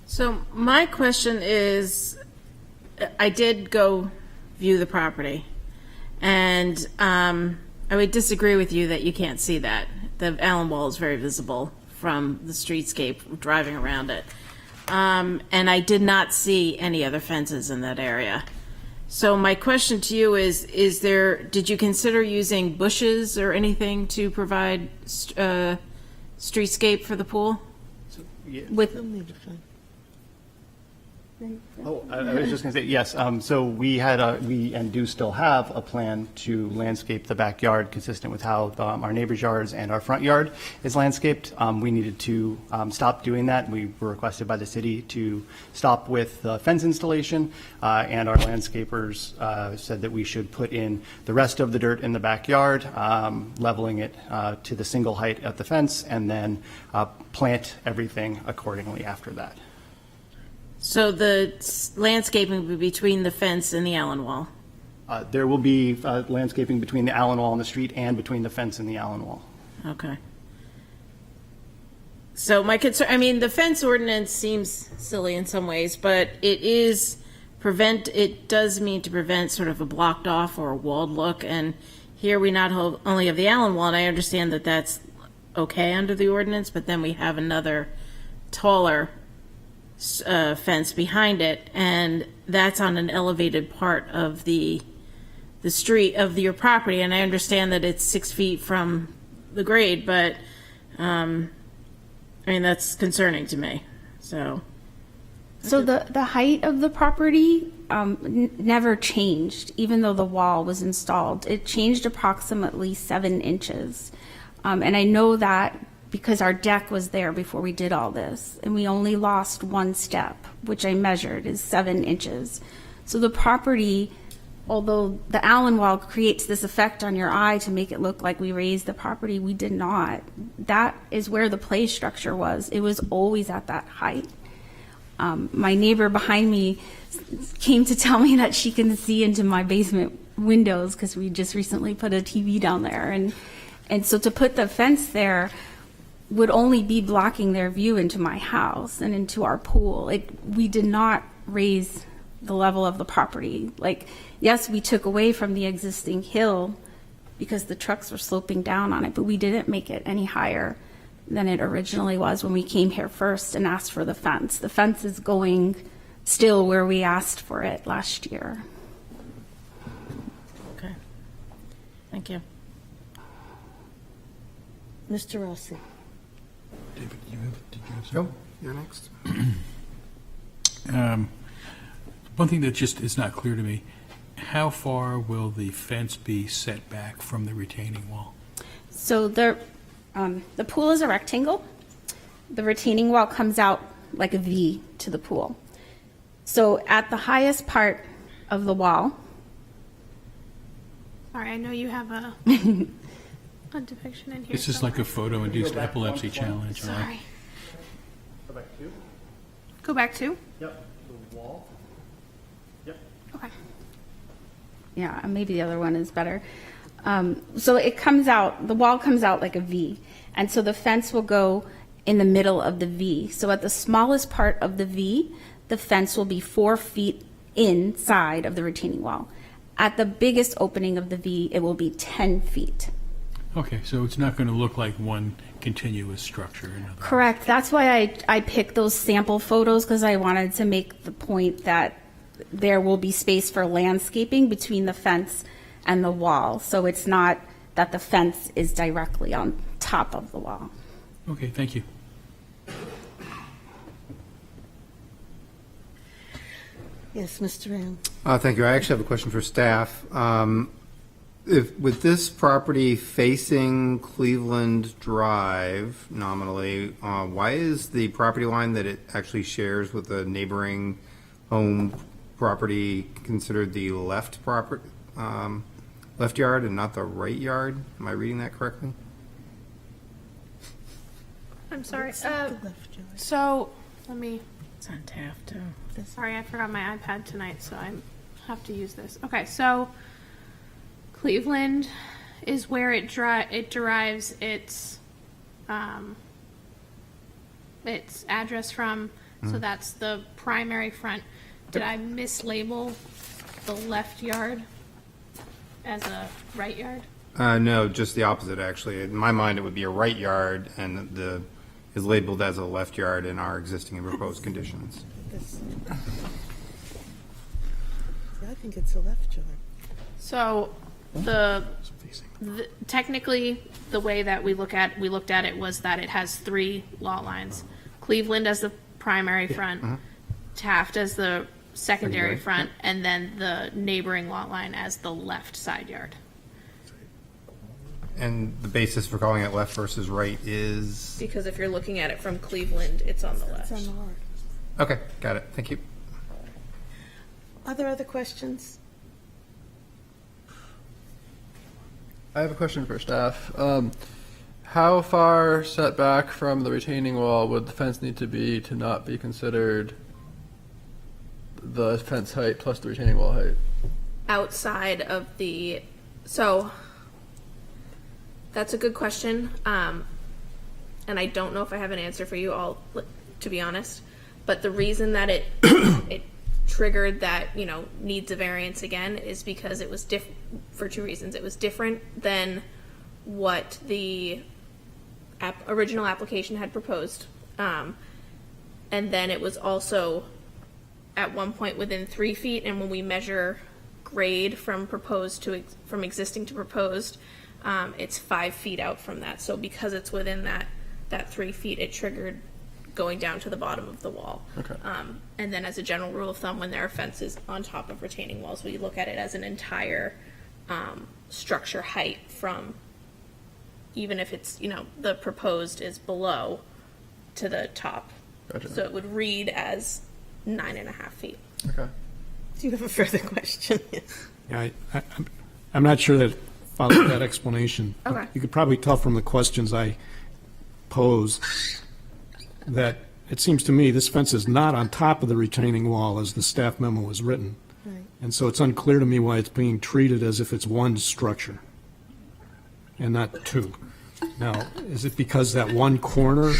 So my question is, I did go view the property, and I would disagree with you that you can't see that. The Allen wall is very visible from the streetscape driving around it. And I did not see any other fences in that area. So my question to you is did you consider using bushes or anything to provide streetscape for the pool? With, Oh, I was just going to say, yes. So we and do still have a plan to landscape the backyard consistent with how our neighbor's yards and our front yard is landscaped. We needed to stop doing that. We were requested by the city to stop with the fence installation, and our landscapers said that we should put in the rest of the dirt in the backyard, leveling it to the single height of the fence, and then plant everything accordingly after that. So the landscaping will be between the fence and the Allen wall? There will be landscaping between the Allen wall and the street and between the fence and the Allen wall. Okay. So my concern, I mean, the fence ordinance seems silly in some ways, but it does mean to prevent sort of a blocked off or a walled look. And here we not only have the Allen wall, and I understand that that's okay under the ordinance, but then we have another taller fence behind it, and that's on an elevated part of the street of your property. And I understand that it's 6 feet from the grade, but I mean, that's concerning to me. So the height of the property never changed, even though the wall was installed. It changed approximately 7 inches, and I know that because our deck was there before we did all this, and we only lost 1 step, which I measured is 7 inches. So the property, although the Allen wall creates this effect on your eye to make it look like we raised the property, we did not. That is where the play structure was. It was always at that height. My neighbor behind me came to tell me that she can see into my basement windows because we just recently put a TV down there. And so to put the fence there would only be blocking their view into my house and into our pool. We did not raise the level of the property. Like, yes, we took away from the existing hill because the trucks were sloping down on it, but we didn't make it any higher than it originally was when we came here first and asked for the fence. The fence is going still where we asked for it last year. Okay. Thank you. Mr. Rossi? David, did you have Joe, you're next. One thing that just is not clear to me, how far will the fence be set back from the retaining wall? So the pool is a rectangle. The retaining wall comes out like a V to the pool. So at the highest part of the wall, Sorry, I know you have a a depiction in here. This is like a photo-induced epilepsy challenge, right? Sorry. Go back to? Go back to? Yep. The wall? Yep. Okay. yeah, maybe the other one is better. So it comes out, the wall comes out like a V. And so the fence will go in the middle of the V. So at the smallest part of the V, the fence will be 4 feet inside of the retaining wall. At the biggest opening of the V, it will be 10 feet. Okay, so it's not going to look like one continuous structure. In other words. Correct. That's why I picked those sample photos, because I wanted to make the point that there will be space for landscaping between the fence and the wall. So it's not that the fence is directly on top of the wall. Okay, thank you. Yes, Mr. Rand? Thank you. I actually have a question for staff. With this property facing Cleveland Drive nominally, why is the property line that it actually shares with the neighboring home property considered the left yard and not the right yard? Am I reading that correctly? I'm sorry. What's the left yard? So let me. It's on Taft, too. Sorry, I forgot my iPad tonight, so I have to use this. Okay, so Cleveland is where it derives its address from. So that's the primary front. Did I mislabel the left yard as a right yard? No, just the opposite, actually. In my mind, it would be a right yard, and is labeled as a left yard in our existing and proposed conditions. I think it's a left yard. So technically, the way that we looked at it was that it has 3 lot lines. Cleveland as the primary front, Taft as the secondary front, and then the neighboring lot line as the left side yard. And the basis for calling it left versus right is? Because if you're looking at it from Cleveland, it's on the left. It's on the left. Okay, got it. Thank you. Are there other questions? I have a question for staff. How far set back from the retaining wall would the fence need to be to not be considered the fence height plus the retaining wall height? Outside of the, so that's a good question. And I don't know if I have an answer for you all, to be honest. But the reason that it triggered that, needs a variance again is because it was for 2 reasons. It was different than what the original application had proposed. And then it was also at one point within 3 feet, and when we measure grade from existing to proposed, it's 5 feet out from that. So because it's within that 3 feet, it triggered going down to the bottom of the wall. Okay. And then as a general rule of thumb, when there are fences on top of retaining walls, we look at it as an entire structure height from, even if it's, the proposed is below to the top. Gotcha. So it would read as 9.5 feet. Okay. Do you have a further question? Yeah, I'm not sure that followed that explanation. Okay. You could probably tell from the questions I posed that it seems to me this fence is not on top of the retaining wall as the staff memo was written. Right. And so it's unclear to me why it's being treated as if it's one structure and not two. Now, is it because that one corner,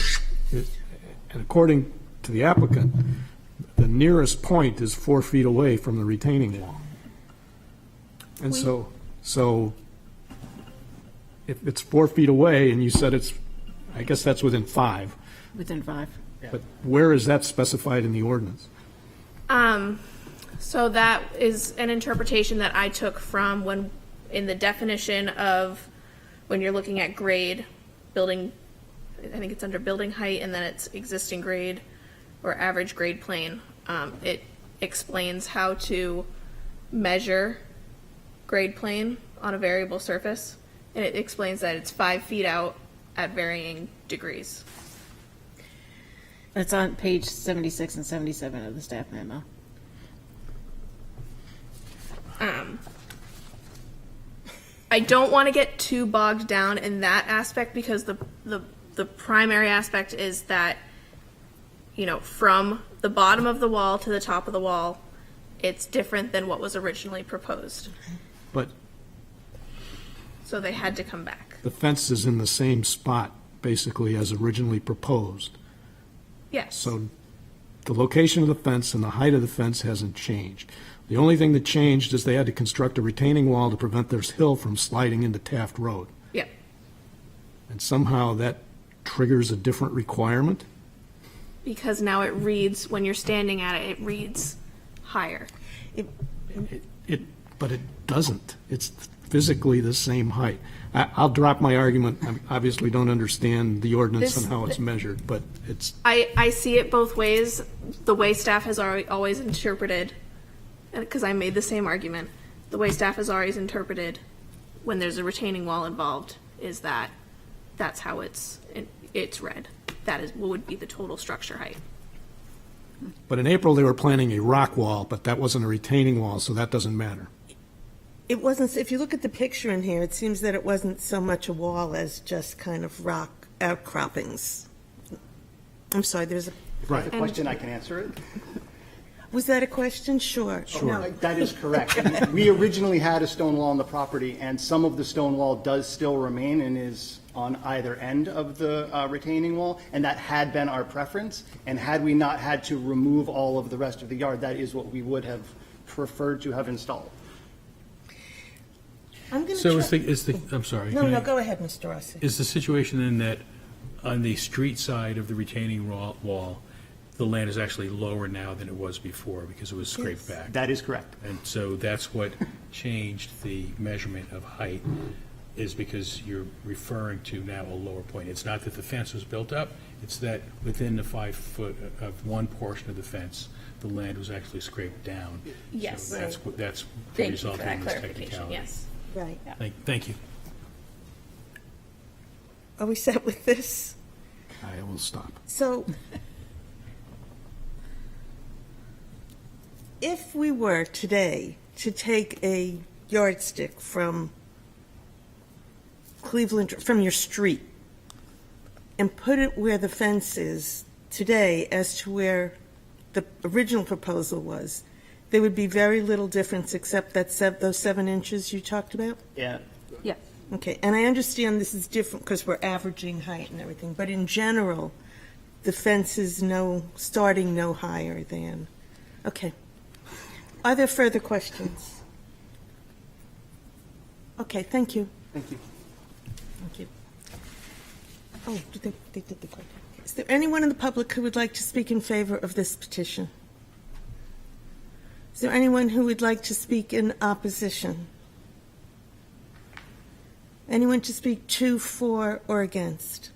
and according to the applicant, the nearest point is 4 feet away from the retaining wall? And so if it's 4 feet away and you said it's, I guess that's within 5, Within 5. but where is that specified in the ordinance? So that is an interpretation that I took from when, in the definition of when you're looking at grade, building, I think it's under building height and then it's existing grade or average grade plane. It explains how to measure grade plane on a variable surface. And it explains that it's 5 feet out at varying degrees. It's on page 76 and 77 of the staff memo. I don't want to get too bogged down in that aspect because the primary aspect is that, you know, from the bottom of the wall to the top of the wall, it's different than what was originally proposed. But So they had to come back. the fence is in the same spot, basically, as originally proposed. Yes. So the location of the fence and the height of the fence hasn't changed. The only thing that changed is they had to construct a retaining wall to prevent their hill from sliding into Taft Road. Yep. And somehow that triggers a different requirement? Because now it reads, when you're standing at it, it reads higher. But it doesn't. It's physically the same height. I'll drop my argument. I obviously don't understand the ordinance and how it's measured, but it's, I see it both ways. The way staff has always interpreted, because I made the same argument, the way staff has always interpreted when there's a retaining wall involved is that that's how it's read. That is what would be the total structure height. but in April, they were planning a rock wall, but that wasn't a retaining wall, so that doesn't matter. It wasn't, if you look at the picture in here, it seems that it wasn't so much a wall as just kind of rock outcroppings. I'm sorry, there's a, Right. The question, I can answer it. was that a question? Sure. No, that is correct. We originally had a stone wall on the property, and some of the stone wall does still remain and is on either end of the retaining wall, and that had been our preference. And had we not had to remove all of the rest of the yard, that is what we would have preferred to have installed. I'm going to So try. I'm sorry. No, can no, I- go ahead, Mr. Rossi. Is the situation then that on the street side of the retaining wall, the land is actually lower now than it was before because it was scraped back? That is correct. And so that's what changed the measurement of height, is because you're referring to now a lower point. It's not that the fence was built up, it's that within the 5 foot of one portion of the fence, the land was actually scraped down. Yes. So that's the Thank you result for in that this clarification, technicality. yes. Right. Thank you. Are we set with this? I will stop. So, if we were today to take a yardstick from Cleveland, from your street, and put it where the fence is today as to where the original proposal was, there would be very little difference except that those 7 inches you talked about? Yeah. Yes. Okay, and I understand this is different because we're averaging height and everything, but in general, the fence is starting no higher than, okay. Are there further questions? Okay, thank you. Thank you. Thank you. Oh, they did the question. Is there anyone in the public who would like to speak in favor of this petition? Is there anyone who would like to speak in opposition? Anyone to speak to, for, or against?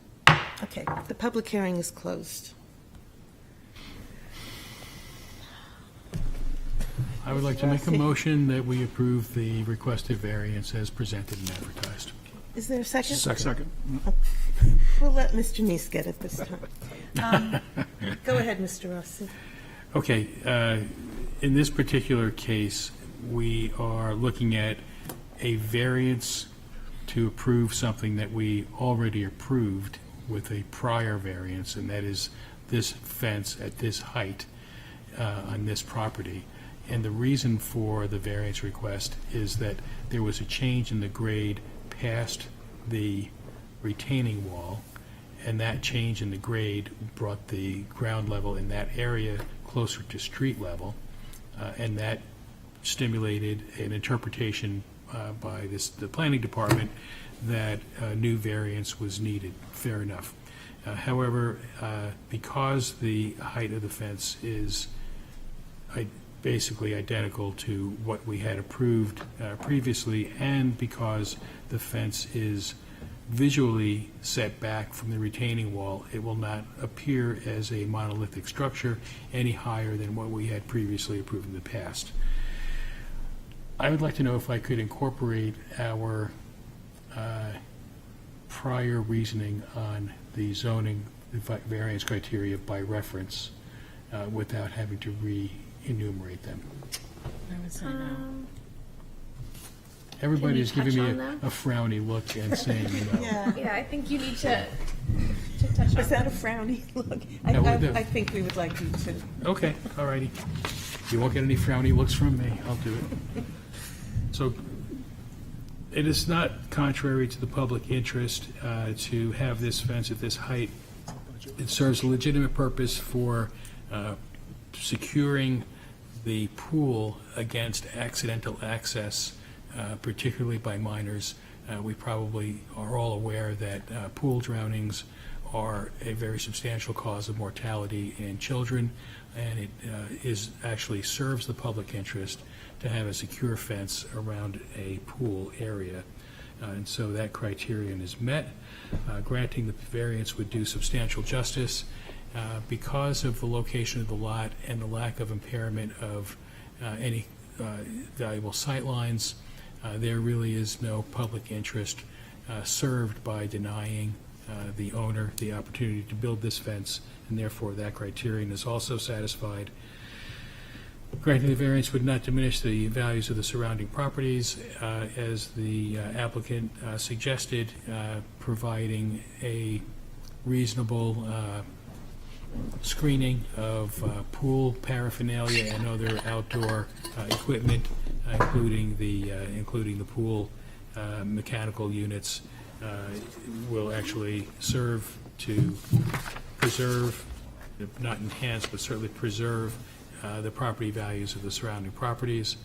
Okay, the public hearing is closed. I would like to make a motion that we approve the requested variance as presented and advertised. Is there a second? Second. We'll let Mr. Neese get it this time. Go ahead, Mr. Rossi. Okay, in this particular case, we are looking at a variance to approve something that we already approved with a prior variance, and that is this fence at this height on this property. And the reason for the variance request is that there was a change in the grade past the retaining wall, and that change in the grade brought the ground level in that area closer to street level, and that stimulated an interpretation by the planning department that a new variance was needed. Fair enough. However, because the height of the fence is basically identical to what we had approved previously, and because the fence is visually set back from the retaining wall, it will not appear as a monolithic structure any higher than what we had previously approved in the past. I would like to know if I could incorporate our prior reasoning on the zoning variance criteria by reference without having to re-enumerate them. I would say no. Everybody's Can you giving me touch on a frowny look and saying no. Yeah. Yeah, I think you need to touch on Was that a frowny look? No, we'll do. I think we would like you to. Okay, all righty. You won't get any frowny looks from me. I'll do it. So it is not contrary to the public interest to have this fence at this height. It serves a legitimate purpose for securing the pool against accidental access, particularly by minors. We probably are all aware that pool drownings are a very substantial cause of mortality in children, and it actually serves the public interest to have a secure fence around a pool area. And so that criterion is met. Granting the variance would do substantial justice. Because of the location of the lot and the lack of impairment of any valuable sightlines, there really is no public interest served by denying the owner the opportunity to build this fence, and therefore that criterion is also satisfied. Granting the variance would not diminish the values of the surrounding properties, as the applicant suggested, providing a reasonable screening of pool paraphernalia and other outdoor equipment, including the pool mechanical units, will actually serve to preserve, if not enhance, but certainly preserve the property values of the surrounding properties.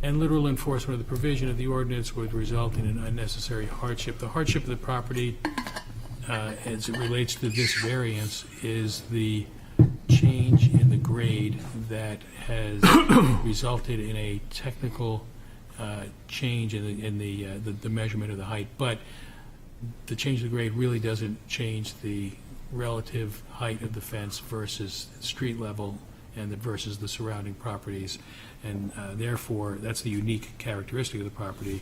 And literal enforcement of the provision of the ordinance would result in an unnecessary hardship. The hardship of the property, as it relates to this variance, is the change in the grade that has resulted in a technical change in the measurement of the height. But the change of the grade really doesn't change the relative height of the fence versus street level and versus the surrounding properties. And therefore, that's the unique characteristic of the property.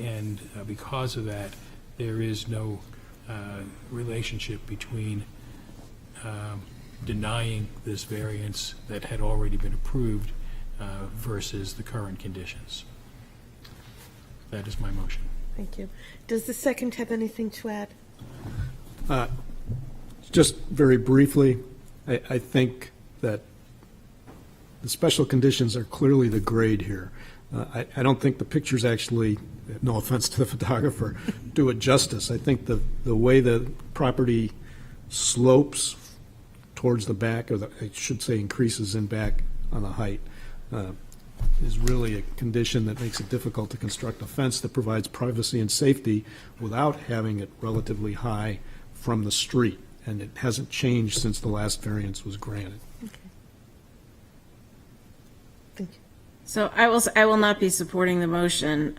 And because of that, there is no relationship between denying this variance that had already been approved versus the current conditions. That is my motion. Thank you. Does the second have anything to add? Just very briefly, I think that the special conditions are clearly the grade here. I don't think the pictures actually, no offense to the photographer, do it justice. I think the way the property slopes towards the back, or I should say increases in back on the height, is really a condition that makes it difficult to construct a fence that provides privacy and safety without having it relatively high from the street. And it hasn't changed since the last variance was granted. Thank you. So I will not be supporting the motion.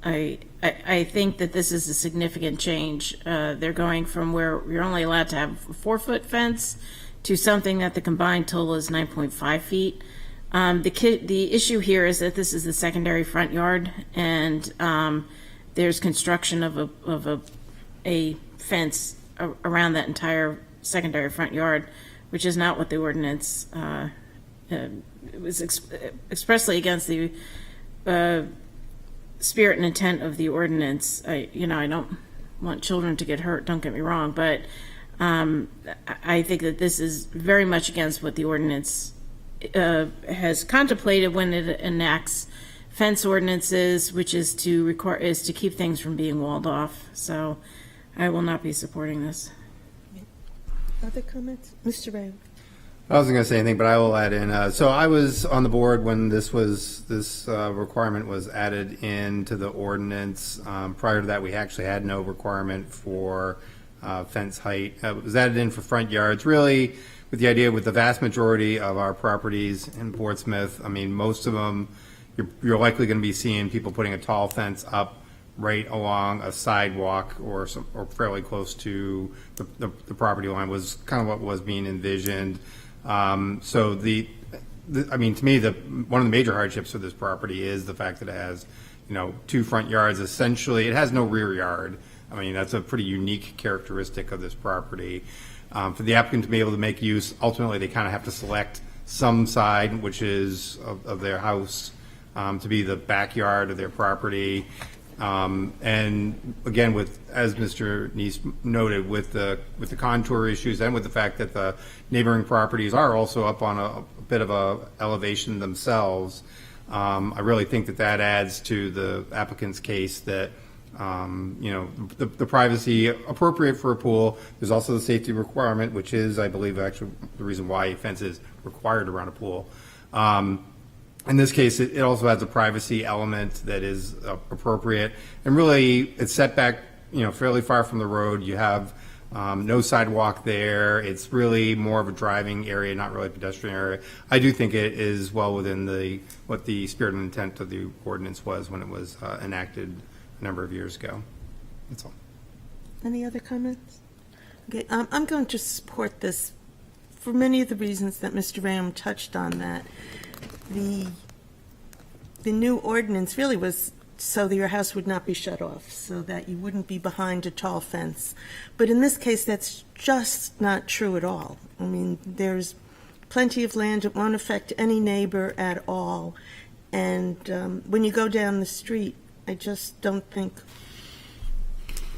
I think that this is a significant change. They're going from where you're only allowed to have a 4-foot fence to something that the combined total is 9.5 feet. The issue here is that this is the secondary front yard, and there's construction of a fence around that entire secondary front yard, which is not what the ordinance it was expressly against the spirit and intent of the ordinance. I don't want children to get hurt, don't get me wrong, but I think that this is very much against what the ordinance has contemplated when it enacts fence ordinances, which is to keep things from being walled off. So I will not be supporting this. Other comments? Mr. Ray? I wasn't going to say anything, but I will add in. So I was on the board when this requirement was added into the ordinance. Prior to that, we actually had no requirement for fence height. It was added in for front yards, really with the idea with the vast majority of our properties in Portsmouth. I mean, most of them, you're likely going to be seeing people putting a tall fence up right along a sidewalk or fairly close to the property line was kind of what was being envisioned. So I mean, to me, one of the major hardships for this property is the fact that it has, 2 front yards. Essentially, it has no rear yard. I mean, that's a pretty unique characteristic of this property. For the applicant to be able to make use, ultimately, they kind of have to select some side, which is of their house, to be the backyard of their property. And again, as Mr. Neese noted, with the contour issues and with the fact that the neighboring properties are also up on a bit of a elevation themselves, I really think that adds to the applicant's case that the privacy appropriate for a pool. There's also the safety requirement, which is, I believe, actually the reason why a fence is required around a pool. In this case, it also has a privacy element that is appropriate, and really it's set back, fairly far from the road. You have no sidewalk there. It's really more of a driving area, not really a pedestrian area. I do think it is well within what the spirit and intent of the ordinance was when it was enacted a number of years ago. That's all. Any other comments? Okay, I'm going to support this for many of the reasons that Mr. Ram touched on. That the new ordinance really was so that your house would not be shut off, so that you wouldn't be behind a tall fence. But in this case, that's just not true at all. I mean, there's plenty of land. It won't affect any neighbor at all. And when you go down the street, I just don't think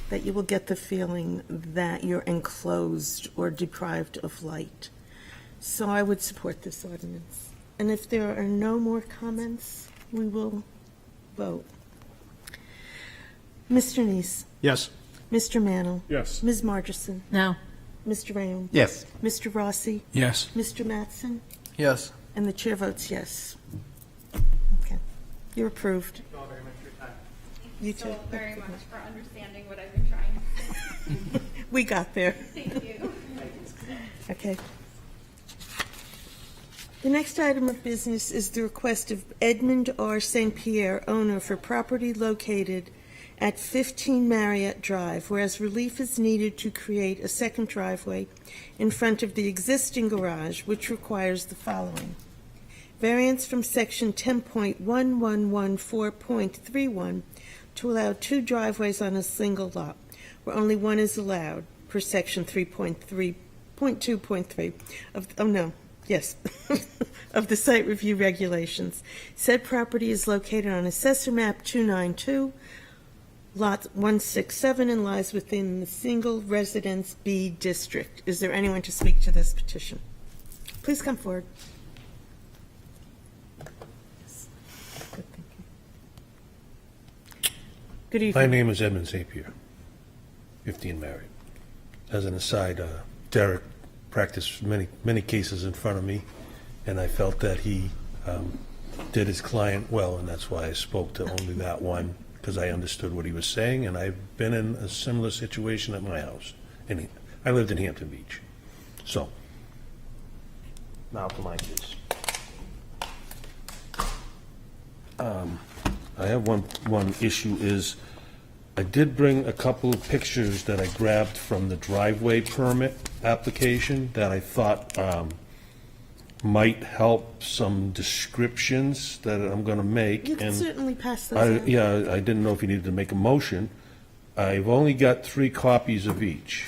that you will get the feeling that you're enclosed or deprived of light. So I would support this ordinance. And if there are no more comments, we will vote. Mr. Neese? Yes. Mr. Mannel? Yes. Ms. Margerson? No. Mr. Rayam? Yes. Mr. Rossi? Yes. Mr. Mattson? Yes. And the chair votes yes. Okay. You're approved. Thank you all very much for your time. You too. So very much for understanding what I've been trying to say. We got there. Thank you. Okay. The next item of business is the request of Edmund R. St. Pierre, owner, for property located at 15 Marriott Drive, whereas relief is needed to create a second driveway in front of the existing garage, which requires the following. Variance from section 10.1114.31 to allow 2 driveways on a single lot, where only one is allowed, per section 3.2.3 of the site review regulations. Said property is located on Assessor Map 292, Lot 167, and lies within the Single Residence B District. Is there anyone to speak to this petition? Please come forward. Good My evening. name is Edmund St. Pierre, 15 Marriott. As an aside, Derek practiced many cases in front of me, and I felt that he did his client well, and that's why I spoke to only that one, because I understood what he was saying, and I've been in a similar situation at my house. And I lived in Hampton Beach. So, now to my case. I have one issue is, I did bring a couple of pictures that I grabbed from the driveway permit application that I thought might help some descriptions that I'm going to make. You can and certainly pass those out. Yeah, I didn't know if you needed to make a motion. I've only got 3 copies of each,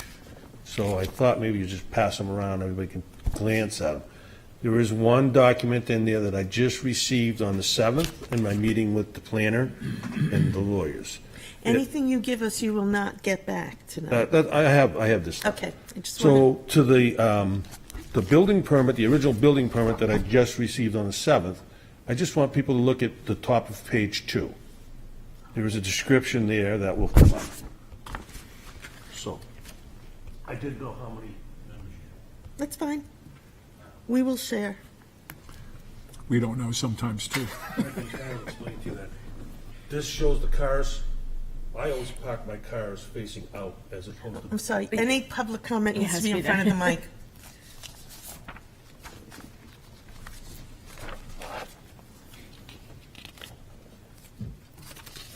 so I thought maybe you just pass them around, everybody can glance at them. There is one document in there that I just received on the 7th in my meeting with the planner and the lawyers. Anything you give us, you will not get back tonight. I have this. Okay. I just want So to the the building permit, the original building permit that I just received on the 7th, I just want people to look at the top of page 2. There is a description there that will come up. So, I didn't know how many members you had. That's fine. We will share. We don't know sometimes, too. I can kind of explain to you that. This shows the cars. I always park my cars facing out as opposed to. I'm sorry, any public comment It needs has to be to in be front of the there. mic.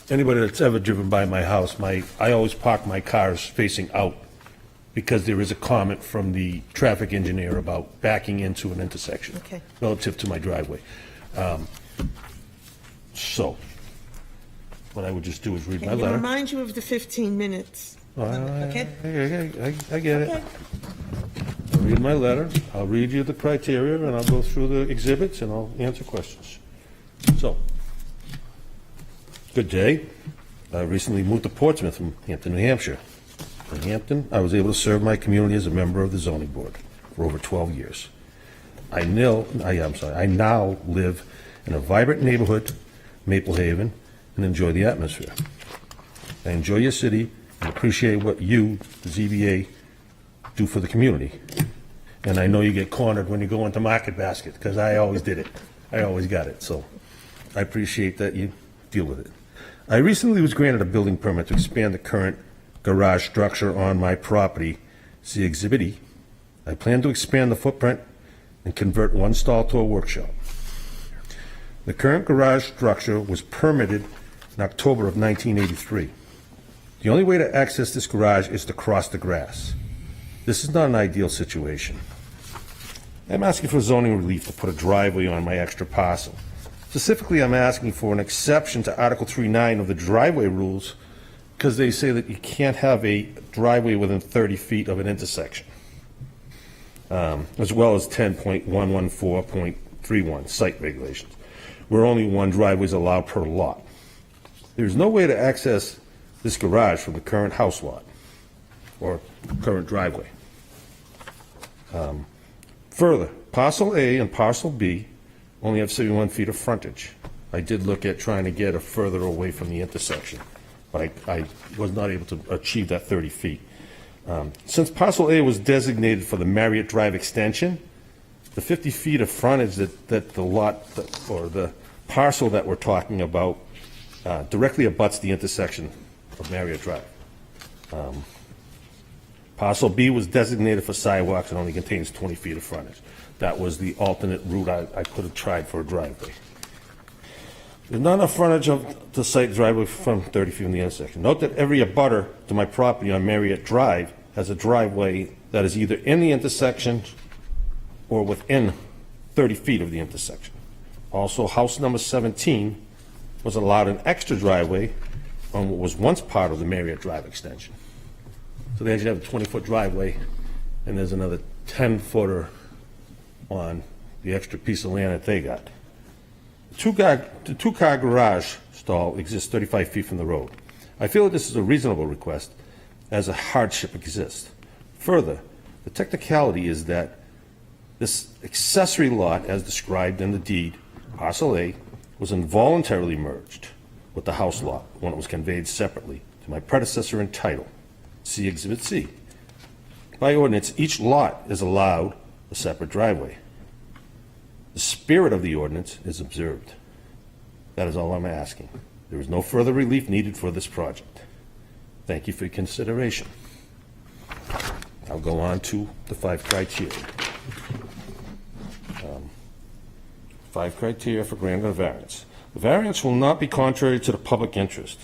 Anybody that's ever driven by my house, I always park my cars facing out because there is a comment from the traffic engineer about backing into an intersection. Okay. Relative to my driveway. So, what I would just do is read my I'm going to letter. remind you of the 15 minutes. Okay? I get it. Okay. I'll read my letter, I'll read you the criteria, and I'll go through the exhibits, and I'll answer questions. So, good day. I recently moved to Portsmouth from Hampton, New Hampshire. In Hampton, I was able to serve my community as a member of the zoning board for over 12 years. I now live in a vibrant neighborhood, Maple Haven, and enjoy the atmosphere. I enjoy your city and appreciate what you, the ZBA, do for the community. And I know you get cornered when you go into Market Basket, because I always did it. I always got it, so I appreciate that you deal with it. I recently was granted a building permit to expand the current garage structure on my property. See Exhibit E. I plan to expand the footprint and convert one stall to a workshop. The current garage structure was permitted in October of 1983. The only way to access this garage is to cross the grass. This is not an ideal situation. I'm asking for zoning relief to put a driveway on my extra parcel. Specifically, I'm asking for an exception to Article 3.9 of the driveway rules because they say that you can't have a driveway within 30 feet of an intersection, as well as 10.114.31 site regulations, where only one driveway is allowed per lot. There's no way to access this garage from the current house lot or current driveway. Further, Parcel A and Parcel B only have 71 feet of frontage. I did look at trying to get it further away from the intersection, but I was not able to achieve that 30 feet. Since Parcel A was designated for the Marriott Drive extension, the 50 feet of frontage that the lot, or the parcel that we're talking about, directly abuts the intersection of Marriott Drive. Parcel B was designated for sidewalks and only contains 20 feet of frontage. That was the alternate route I could have tried for a driveway. There's not enough frontage of the site driveway from 30 feet from the intersection. Note that every abutter to my property on Marriott Drive has a driveway that is either in the intersection or within 30 feet of the intersection. Also, house number 17 was allowed an extra driveway on what was once part of the Marriott Drive extension. So they actually have a 20-foot driveway, and there's another 10-footer on the extra piece of land that they got. The two-car garage stall exists 35 feet from the road. I feel that this is a reasonable request, as a hardship exists. Further, the technicality is that this accessory lot, as described in the deed, Parcel A, was involuntarily merged with the house lot when it was conveyed separately to my predecessor in title. See Exhibit C. By ordinance, each lot is allowed a separate driveway. The spirit of the ordinance is observed. That is all I'm asking. There is no further relief needed for this project. Thank you for your consideration. I'll go on to the 5 criteria. 5 criteria for granting a variance. The variance will not be contrary to the public interest.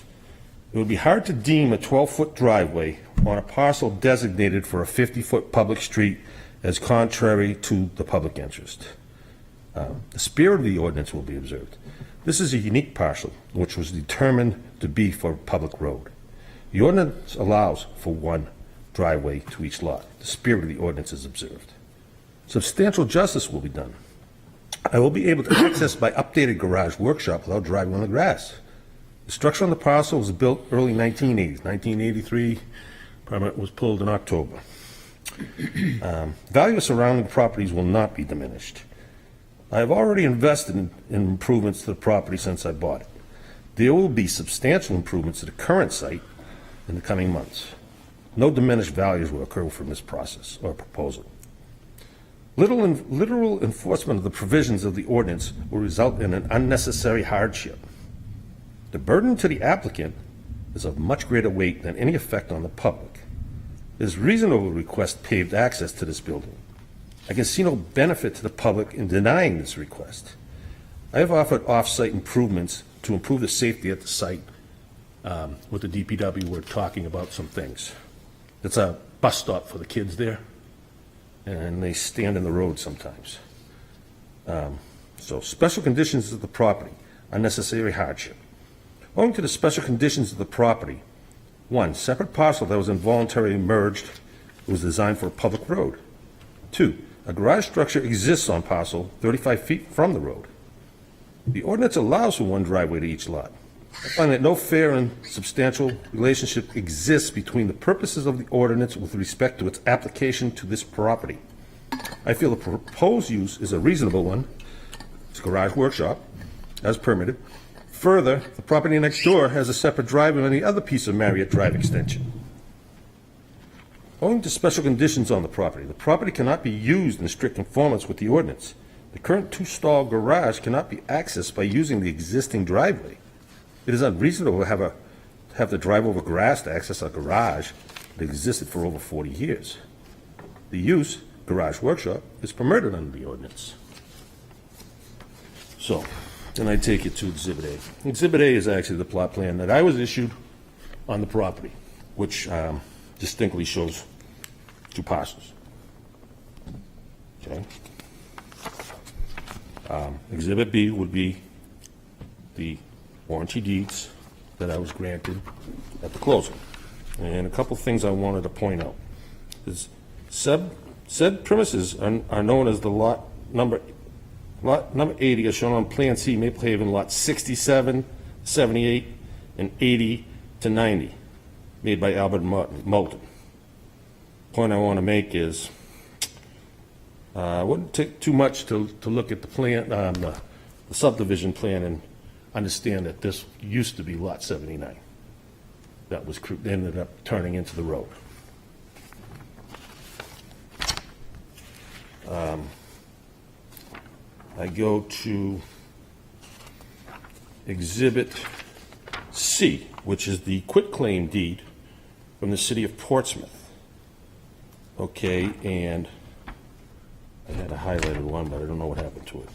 It would be hard to deem a 12-foot driveway on a parcel designated for a 50-foot public street as contrary to the public interest. The spirit of the ordinance will be observed. This is a unique parcel which was determined to be for a public road. The ordinance allows for one driveway to each lot. The spirit of the ordinance is observed. Substantial justice will be done. I will be able to access my updated garage workshop without driving on the grass. The structure on the parcel was built early 1980s. 1983, permit was pulled in October. Value of surrounding properties will not be diminished. I have already invested in improvements to the property since I bought it. There will be substantial improvements to the current site in the coming months. No diminished values will occur from this process or proposal. Literal enforcement of the provisions of the ordinance will result in an unnecessary hardship. The burden to the applicant is of much greater weight than any effect on the public. It is reasonable to request paved access to this building. I can see no benefit to the public in denying this request. I have offered off-site improvements to improve the safety at the site. With the DPW, we're talking about some things. It's a bus stop for the kids there, and they stand in the road sometimes. So special conditions of the property, unnecessary hardship. Owing to the special conditions of the property, one, separate parcel that was involuntarily merged was designed for a public road. Two, a garage structure exists on parcel 35 feet from the road. The ordinance allows for one driveway to each lot. I find that no fair and substantial relationship exists between the purposes of the ordinance with respect to its application to this property. I feel the proposed use is a reasonable one. It's a garage workshop, as permitted. Further, the property next door has a separate driveway on the other piece of Marriott Drive extension. Owing to special conditions on the property cannot be used in strict conformance with the ordinance. The current two-stall garage cannot be accessed by using the existing driveway. It is unreasonable to have to drive over grass to access a garage that existed for over 40 years. The use, garage workshop, is permitted under the ordinance. So, then I take it to Exhibit A. Exhibit A is actually the plot plan that I was issued on the property, which distinctly shows two parcels. Okay. Exhibit B would be the warranty deeds that I was granted at the closing. And a couple things I wanted to point out is said premises are known as the lot number 80 as shown on Plan C, Maple Haven, lot 67, 78, and 80 to 90, made by Albert Moulton. Point I want to make is, it wouldn't take too much to look at the plan, the subdivision plan, and understand that this used to be lot 79. That was ended up turning into the road. I go to Exhibit C, which is the quitclaim deed from the city of Portsmouth. Okay, and I had a highlighted one, but I don't know what happened to it.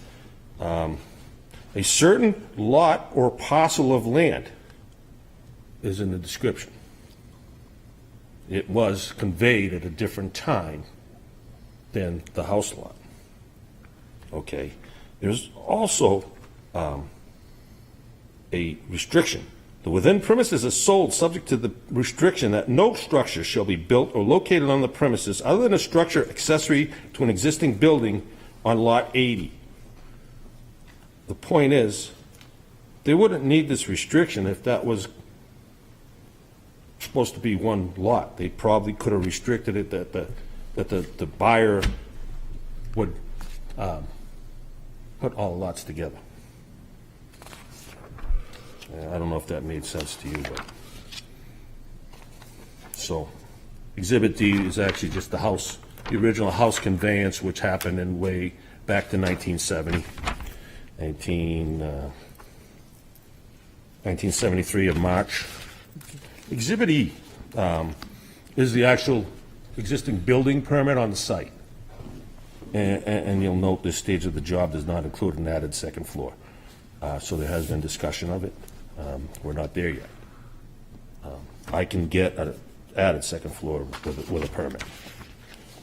A certain lot or parcel of land is in the description. It was conveyed at a different time than the house lot. Okay. There's also a restriction. The within premises is sold subject to the restriction that no structure shall be built or located on the premises other than a structure accessory to an existing building on lot 80. The point is, they wouldn't need this restriction if that was supposed to be one lot. They probably could have restricted it that the buyer would put all the lots together. I don't know if that made sense to you, but so Exhibit D is actually just the house, the original house conveyance, which happened in way back to 1970, 1973 of March. Exhibit E is the actual existing building permit on the site. And you'll note this stage of the job does not include an added second floor. So there has been discussion of it. We're not there yet. I can get an added second floor with a permit.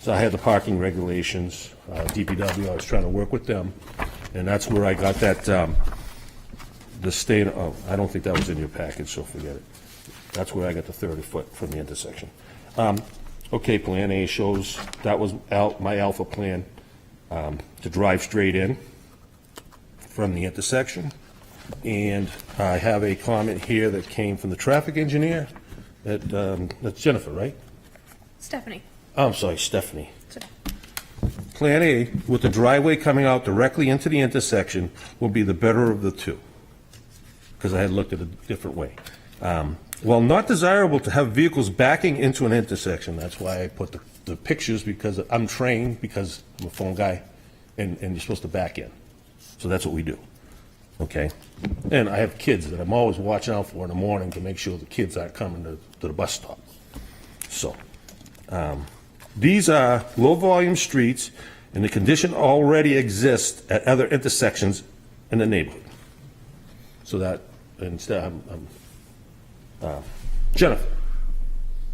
So I had the parking regulations, DPW, I was trying to work with them, and that's where I got that, the state, oh, I don't think that was in your package, so forget it. That's where I got the 30 foot from the intersection. Okay, Plan A shows, that was my alpha plan, to drive straight in from the intersection. And I have a comment here that came from the traffic engineer, that's Jennifer, right? Stephanie. I'm sorry, Stephanie. Plan A, with the driveway coming out directly into the intersection, will be the better of the two, because I had looked at it a different way. While not desirable to have vehicles backing into an intersection, that's why I put the pictures, because I'm trained, because I'm a phone guy, and you're supposed to back in. So that's what we do, okay? And I have kids that I'm always watching out for in the morning to make sure the kids aren't coming to the bus stop. So, these are low-volume streets, and the condition already exists at other intersections in the neighborhood. So that, instead, Jennifer.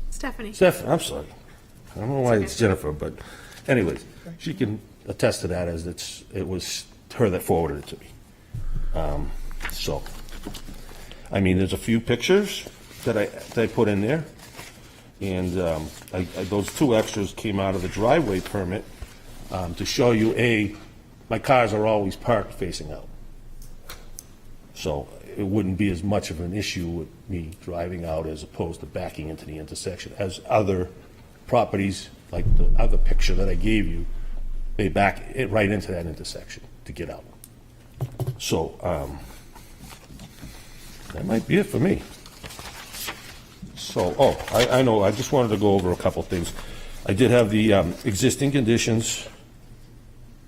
Stephanie. Stephanie, I'm sorry. I don't know why it's Jennifer, but anyways, she can attest to that, as it was her that forwarded it to me. So, I mean, there's a few pictures that I put in there, and those two extras came out of the driveway permit to show you, my cars are always parked facing out. So it wouldn't be as much of an issue with me driving out as opposed to backing into the intersection, as other properties, like the other picture that I gave you, they back it right into that intersection to get out. So, that might be it for me. So, I know, I just wanted to go over a couple things. I did have the existing conditions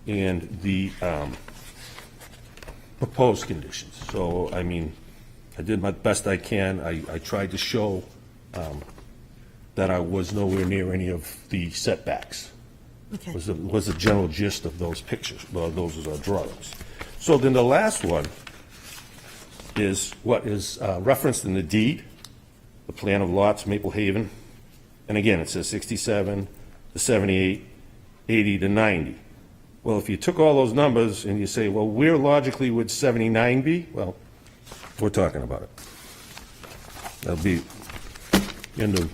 and the proposed conditions. So, I mean, I did my best I can. I tried to show that I was nowhere near any of the setbacks. Okay. Was the general gist of those pictures, those drawings. So then the last one is what is referenced in the deed, the plan of lots, Maple Haven. And again, it says 67 to 78, 80 to 90. Well, if you took all those numbers and you say, well, where logically would 79 be? Well, we're talking about it. That'll be the end of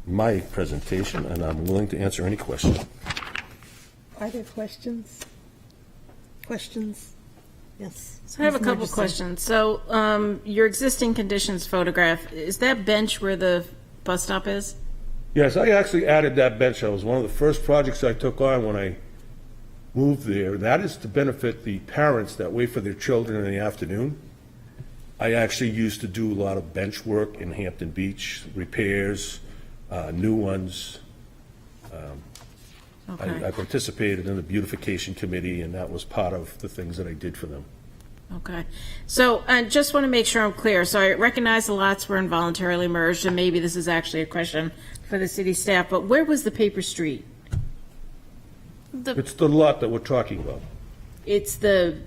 my presentation, and I'm willing to answer any questions. Are there questions? Questions? Yes. So I have a Ms. couple Murchison. questions. So, your existing conditions photograph, is that bench where the bus stop is? Yes, I actually added that bench. That was one of the first projects I took on when I moved there. That is to benefit the parents that wait for their children in the afternoon. I actually used to do a lot of bench work in Hampton Beach, repairs, new ones. Okay. I participated in the beautification committee, and that was part of the things that I did for them. Okay. So I just want to make sure I'm clear. So I recognize the lots were involuntarily merged, and maybe this is actually a question for the city staff, but where was the paper street? It's the lot that we're talking about. It's the,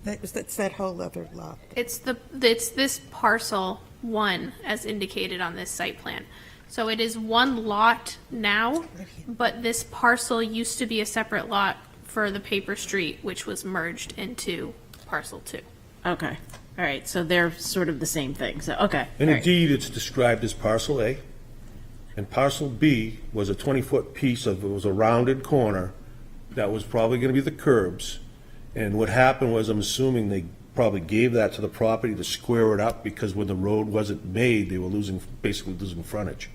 That's that whole other lot. It's this parcel 1 as indicated on this site plan. So it is one lot now, but this parcel used to be a separate lot for the paper street, which was merged into parcel 2. okay. All right. So they're sort of the same thing. So, okay. And All right. indeed, it's described as parcel A, and parcel B was a 20-foot piece of, it was a rounded corner that was probably going to be the curbs. And what happened was, I'm assuming they probably gave that to the property to square it up, because when the road wasn't made, they were basically losing frontage.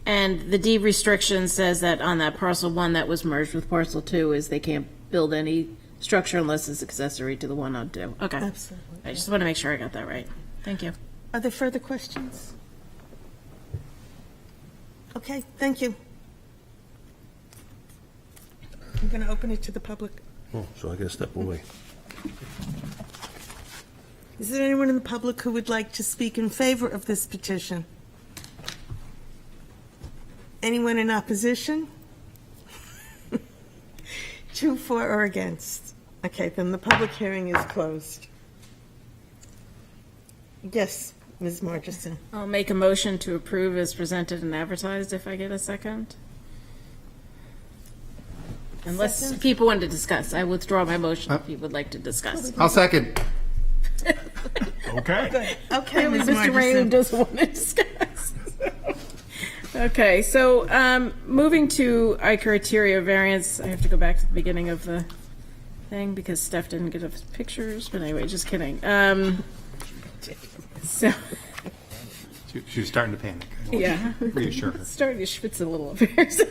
And the deed restriction says that on that parcel 1 that was merged with parcel 2 is they can't build any structure unless it's accessory to the one on 2. Okay. Absolutely. I just want to make sure I got that right. Thank you. Are there further questions? Okay, thank you. I'm going to open it to the public. Oh, so I got to step away. Is there anyone in the public who would like to speak in favor of this petition? Anyone in opposition? 2, 4, or against? Okay, then the public hearing is closed. Yes, Ms. Margison. I'll make a motion to approve as presented and advertised if I get a second. Unless Second? people want to discuss. I withdraw my motion if you would like to discuss. I'll second. Okay. Okay, Ms. Mr. Ray Margison. doesn't want to discuss. Okay, so moving to I-criteria variance, I have to go back to the beginning of the thing because Steph didn't get us pictures, but anyway, just kidding. So She was starting to panic. Yeah. Reassure her. Starting to schwitz a little over here. So,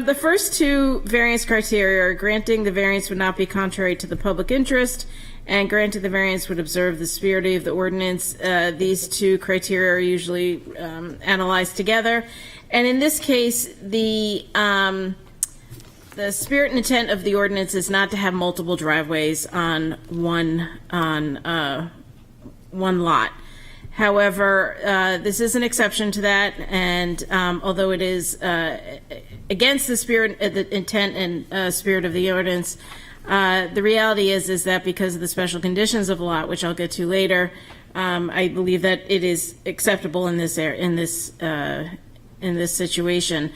the first two variance criteria are granting the variance would not be contrary to the public interest, and granting the variance would observe the spirit of the ordinance. These two criteria are usually analyzed together, and in this case, the spirit and intent of the ordinance is not to have multiple driveways on one lot. However, this is an exception to that, and although it is against the spirit, the intent and spirit of the ordinance, the reality is that because of the special conditions of the lot, which I'll get to later, I believe that it is acceptable in this situation.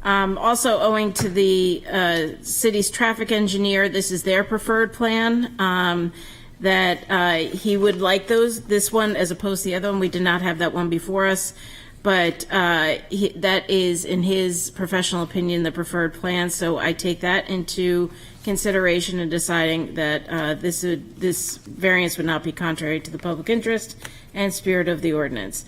Also, owing to the city's traffic engineer, this is their preferred plan. That he would like this one as opposed to the other one. We did not have that one before us, but that is, in his professional opinion, the preferred plan. So I take that into consideration in deciding that this variance would not be contrary to the public interest and spirit of the ordinance.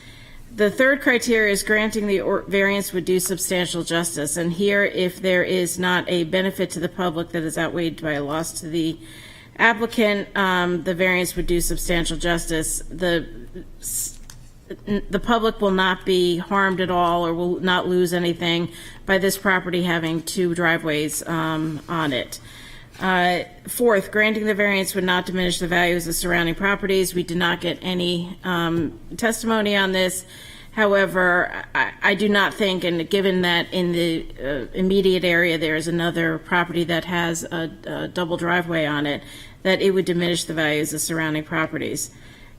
The third criteria is granting the variance would do substantial justice. And here, if there is not a benefit to the public that is outweighed by a loss to the applicant, the variance would do substantial justice. The public will not be harmed at all or will not lose anything by this property having two driveways on it. Fourth, granting the variance would not diminish the values of surrounding properties. We did not get any testimony on this. However, I do not think, and given that in the immediate area there is another property that has a double driveway on it, that it would diminish the values of surrounding properties.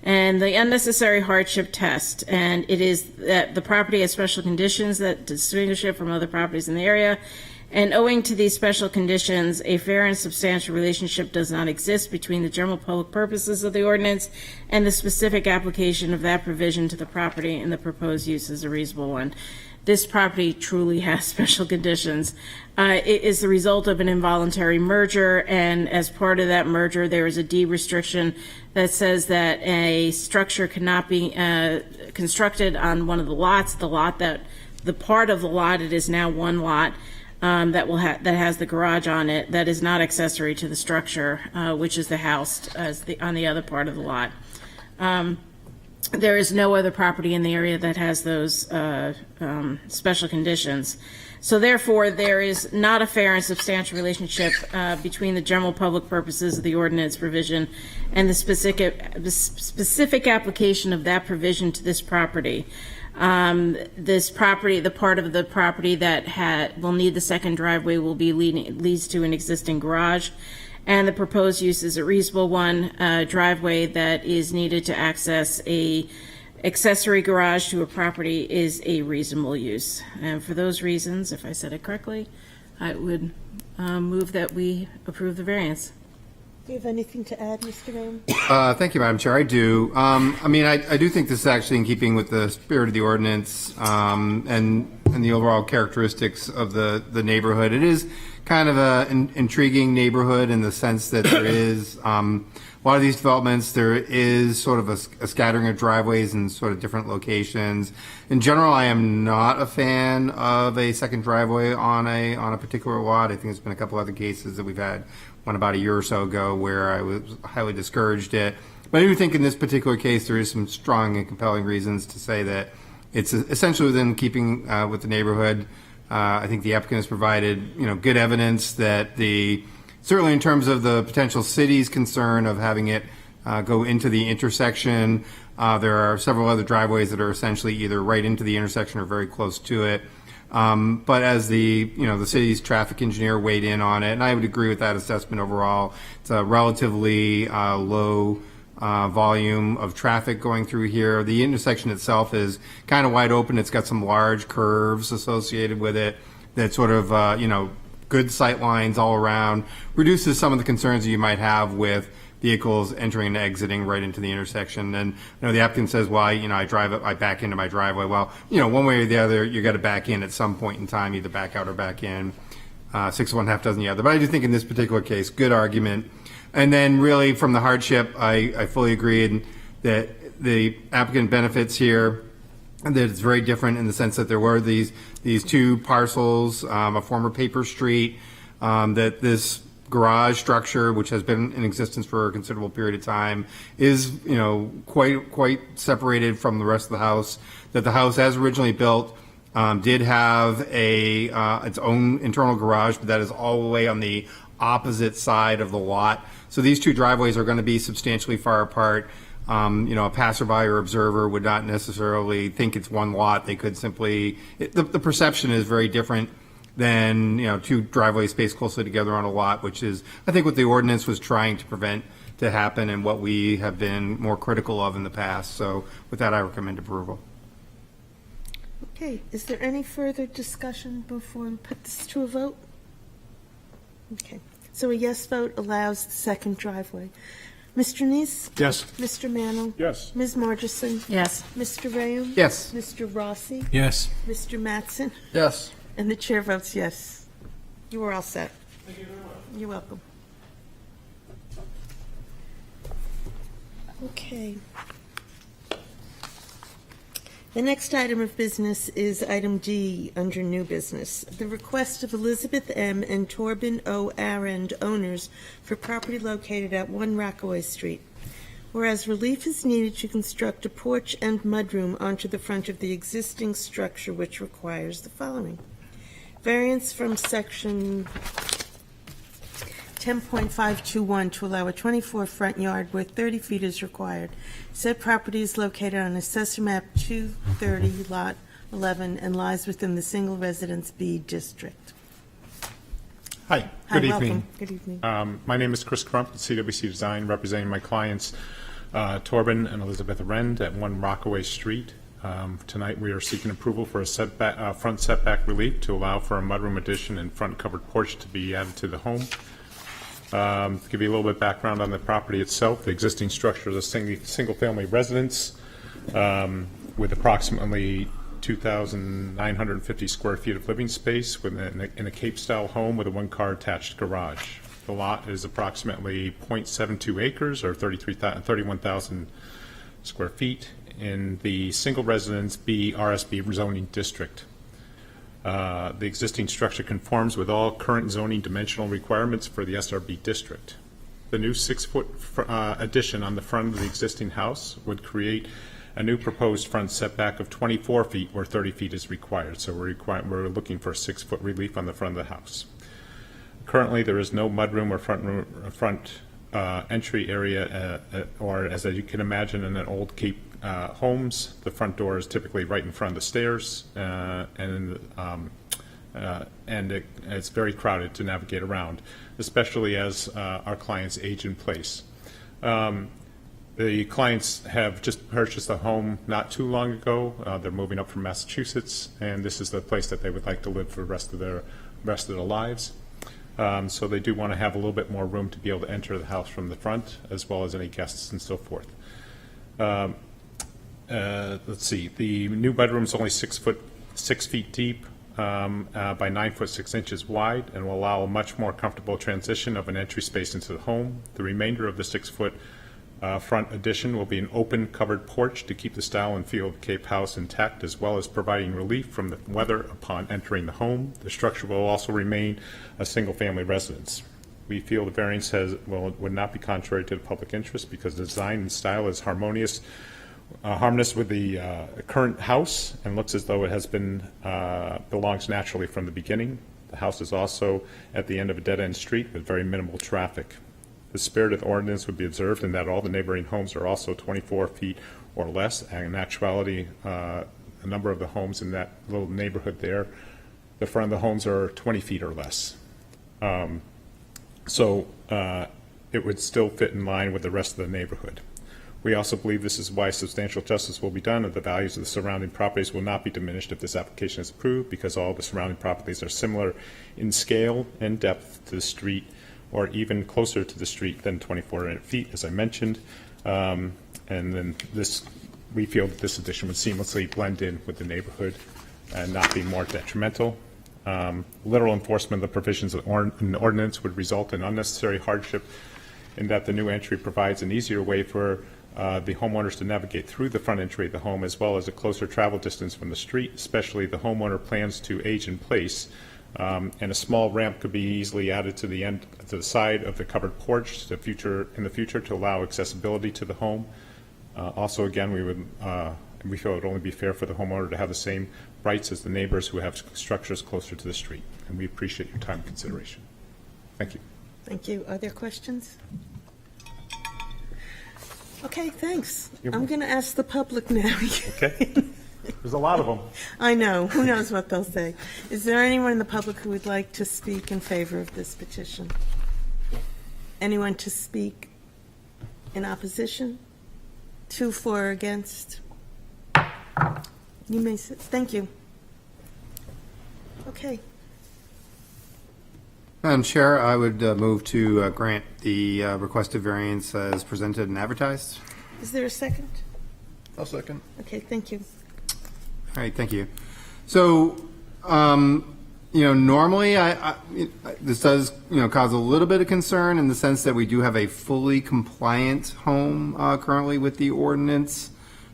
And the unnecessary hardship test, and it is that the property has special conditions that distinguish it from other properties in the area. And owing to these special conditions, a fair and substantial relationship does not exist between the general public purposes of the ordinance and the specific application of that provision to the property, and the proposed use is a reasonable one. This property truly has special conditions. It is the result of an involuntary merger, and as part of that merger, there is a deed restriction that says that a structure cannot be constructed on one of the lots. The part of the lot, it is now one lot, that has the garage on it, that is not accessory to the structure, which is the house on the other part of the lot. There is no other property in the area that has those special conditions. So therefore, there is not a fair and substantial relationship between the general public purposes of the ordinance provision and the specific application of that provision to this property. This property, the part of the property that will need the second driveway will be leads to an existing garage, and the proposed use is a reasonable one. Driveway that is needed to access a accessory garage to a property is a reasonable use. And for those reasons, if I said it correctly, I would move that we approve the variance. Do you have anything to add, Mr. Graham? Thank you, Madam Chair. I do. I do think this is actually in keeping with the spirit of the ordinance and the overall characteristics of the neighborhood. It is kind of an intriguing neighborhood in the sense that there is a lot of these developments, there is sort of a scattering of driveways in sort of different locations. In general, I am not a fan of a second driveway on a particular lot. I think there's been a couple other cases that we've had, one about a year or so ago, where I was highly discouraged it. But I do think in this particular case there is some strong and compelling reasons to say that it's essentially within keeping with the neighborhood. I think the applicant has provided good evidence that certainly in terms of the potential city's concern of having it go into the intersection, there are several other driveways that are essentially either right into the intersection or very close to it. But as the city's traffic engineer weighed in on it, and I would agree with that assessment overall, it's a relatively low volume of traffic going through here. The intersection itself is kind of wide open. It's got some large curves associated with it that sort of, good sight lines all around, reduces some of the concerns that you might have with vehicles entering and exiting right into the intersection. And the applicant says, well, I back into my driveway. Well, one way or the other, you got to back in at some point in time, either back out or back in. 6 of one, half dozen the other. But I do think in this particular case, good argument. And then really from the hardship, I fully agree that the applicant benefits here that it's very different in the sense that there were these two parcels, a former paper street, that this garage structure, which has been in existence for a considerable period of time, is, quite separated from the rest of the house. That the house, as originally built, did have its own internal garage, but that is all the way on the opposite side of the lot. So these two driveways are going to be substantially far apart. A passerby or observer would not necessarily think it's one lot. They could simply, the perception is very different than, two driveways spaced closely together on a lot, which is, I think, what the ordinance was trying to prevent to happen and what we have been more critical of in the past. So with that, I recommend approval. Okay, is there any further discussion before we put this to a vote? Okay, so a yes vote allows the second driveway. Mr. Neese? Yes. Mr. Mannel? Yes. Ms. Margison? Yes. Mr. Rayum? Yes. Mr. Rossi? Yes. Mr. Mattson? Yes. And the chair votes yes. You are all set. Thank you very much. You're welcome. Okay. The next item of business is item D under new business. The request of Elizabeth M. and Torben O. Arend, owners, for property located at 1 Rockaway Street. Whereas relief is needed to construct a porch and mudroom onto the front of the existing structure, which requires the following. Variance from section 10.521 to allow a 24 front yard where 30 feet is required. Said property is located on Assessor Map 230, Lot 11, and lies within the Single Residence B District. Hi, Hi, good welcome. evening. Good evening. My name is Chris Crump with CWC Design, representing my clients Torben and Elizabeth Arend at 1 Rockaway Street. Tonight we are seeking approval for a front setback relief to allow for a mudroom addition and front covered porch to be added to the home. To give you a little bit of background on the property itself, the existing structure is a single-family residence with approximately 2,950 square feet of living space in a Cape-style home with a one-car attached garage. The lot is approximately 0.72 acres or 31,000 square feet in the Single Residence B RSB zoning district. The existing structure conforms with all current zoning dimensional requirements for the SRB district. The new 6-foot addition on the front of the existing house would create a new proposed front setback of 24 feet where 30 feet is required. So we're looking for a 6-foot relief on the front of the house. Currently, there is no mudroom or front entry area, or as you can imagine in an old Cape homes, the front door is typically right in front of the stairs, and it's very crowded to navigate around, especially as our clients age in place. The clients have just purchased a home not too long ago. They're moving up from Massachusetts, and this is the place that they would like to live for the rest of their lives. So they do want to have a little bit more room to be able to enter the house from the front, as well as any guests and so forth. Let's see, the new bedroom is only 6 feet deep by 9 foot 6 inches wide, and will allow a much more comfortable transition of an entry space into the home. The remainder of the 6-foot front addition will be an open covered porch to keep the style and feel of the Cape House intact, as well as providing relief from the weather upon entering the home. The structure will also remain a single-family residence. We feel the variance would not be contrary to the public interest because the design and style is harmonious with the current house and looks as though it has been belongs naturally from the beginning. The house is also at the end of a dead-end street with very minimal traffic. The spirit of the ordinance would be observed in that all the neighboring homes are also 24 feet or less, and in actuality, a number of the homes in that little neighborhood there, the front of the homes are 20 feet or less. So it would still fit in line with the rest of the neighborhood. We also believe this is why substantial justice will be done, and the values of the surrounding properties will not be diminished if this application is approved, because all the surrounding properties are similar in scale and depth to the street, or even closer to the street than 24 feet, as I mentioned. And then we feel that this addition would seamlessly blend in with the neighborhood and not be more detrimental. Literal enforcement of the provisions of an ordinance would result in unnecessary hardship in that the new entry provides an easier way for the homeowners to navigate through the front entry of the home, as well as a closer travel distance from the street, especially the homeowner plans to age in place. And a small ramp could be easily added to the side of the covered porch in the future to allow accessibility to the home. Also, again, we feel it would only be fair for the homeowner to have the same rights as the neighbors who have structures closer to the street. And we appreciate your time and consideration. Thank you. Thank you. Are there questions? Okay, thanks. You're I'm going to ask the public now. Okay. There's a lot of them. I know. Who knows what they'll say? Is there anyone in the public who would like to speak in favor of this petition? Anyone to speak in opposition? 2, 4, or against? You may sit. Thank you. Okay. Madam Chair, I would move to grant the requested variance as presented and advertised. Is there a second? I'll second. Okay, thank you. All right, thank you. So, normally this does, cause a little bit of concern in the sense that we do have a fully compliant home currently with the ordinance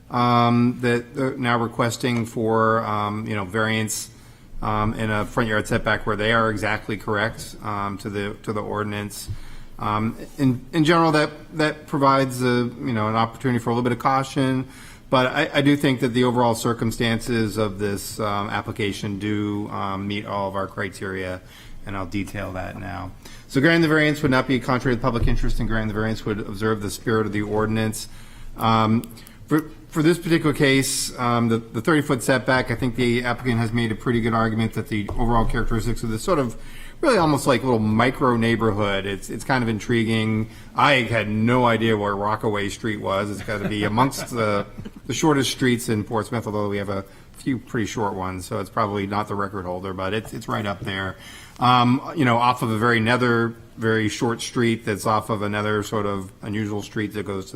that they're now requesting for, variance in a front yard setback where they are exactly correct to the ordinance. In general, that provides an opportunity for a little bit of caution. But I do think that the overall circumstances of this application do meet all of our criteria, and I'll detail that now. So granting the variance would not be contrary to the public interest, and granting the variance would observe the spirit of the ordinance. For this particular case, the 30-foot setback, I think the applicant has made a pretty good argument that the overall characteristics of this sort of really almost like a little micro neighborhood. It's kind of intriguing. I had no idea where Rockaway Street was. It's got to be amongst the shortest streets in Portsmouth, although we have a few pretty short ones, so it's probably not the record holder, but it's right up there. Off of a very short street that's off of another sort of unusual street that goes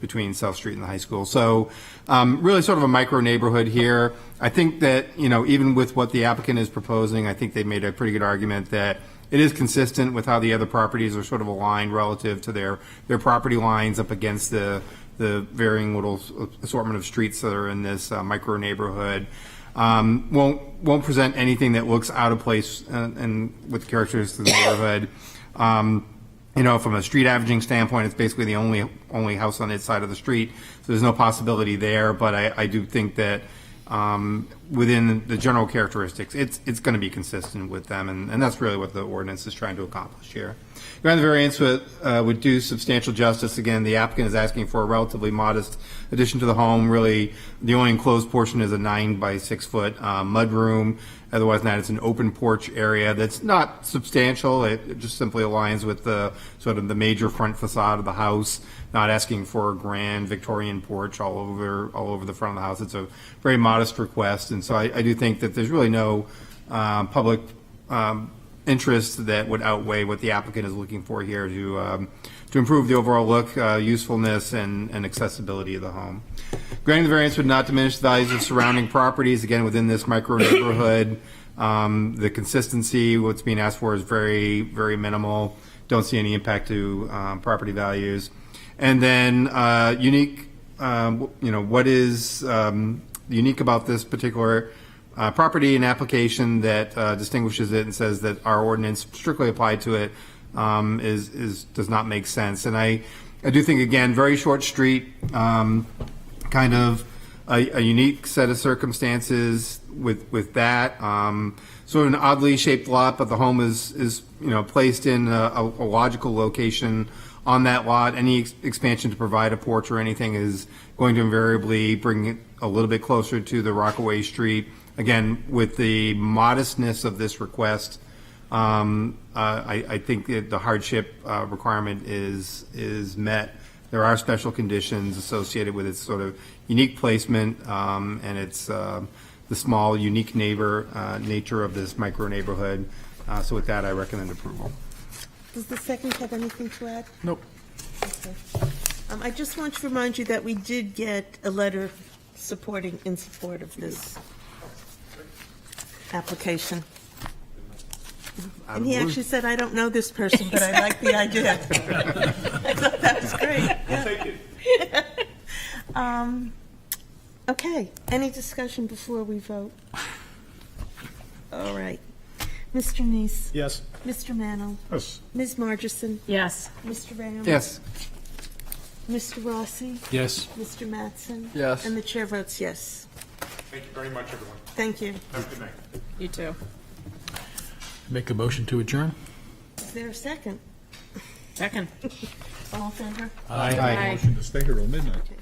between South Street and the high school. So really sort of a micro neighborhood here. I think that, even with what the applicant is proposing, I think they made a pretty good argument that it is consistent with how the other properties are sort of aligned relative to their property lines up against the varying little assortment of streets that are in this micro neighborhood. Won't present anything that looks out of place and with the characteristics of the neighborhood. From a street averaging standpoint, it's basically the only house on its side of the street, so there's no possibility there. But I do think that within the general characteristics, it's going to be consistent with them, and that's really what the ordinance is trying to accomplish here. Granting the variance would do substantial justice. Again, the applicant is asking for a relatively modest addition to the home. Really, the only enclosed portion is a 9 by 6 foot mudroom. Otherwise than that, it's an open porch area that's not substantial. It just simply aligns with the sort of the major front facade of the house. Not asking for a grand Victorian porch all over the front of the house. It's a very modest request, and so I do think that there's really no public interest that would outweigh what the applicant is looking for here to improve the overall look, usefulness, and accessibility of the home. Granting the variance would not diminish the values of surrounding properties, again, within this micro neighborhood. The consistency, what's being asked for is very, very minimal. Don't see any impact to property values. And then unique, what is unique about this particular property and application that distinguishes it and says that our ordinance strictly applied to it does not make sense. And I do think, again, very short street, kind of a unique set of circumstances with that. Sort of an oddly shaped lot, but the home is placed in a logical location on that lot. Any expansion to provide a porch or anything is going to invariably bring it a little bit closer to the Rockaway Street. Again, with the modestness of this request, I think that the hardship requirement is met. There are special conditions associated with its sort of unique placement and its the small, unique nature of this micro neighborhood. So with that, I recommend approval. Does the second have anything to add? Nope. Okay. I just want to remind you that we did get a letter in support of this application. And he actually said, I don't know this person, but I like the idea. I thought that was great. Yeah. Okay, any discussion before we vote? All right. Mr. Neese? Yes. Mr. Mano? Yes. Ms. Margison? Yes. Mr. Ram? Yes. Mr. Rossi? Yes. Mr. Mattson? Yes. And the chair votes yes. Thank you very much, everyone. Thank you. Have a good night. You too. Make a motion to adjourn? Is there a second? Second. All in favor? Aye. Aye. Motion to stay here till midnight. Okay.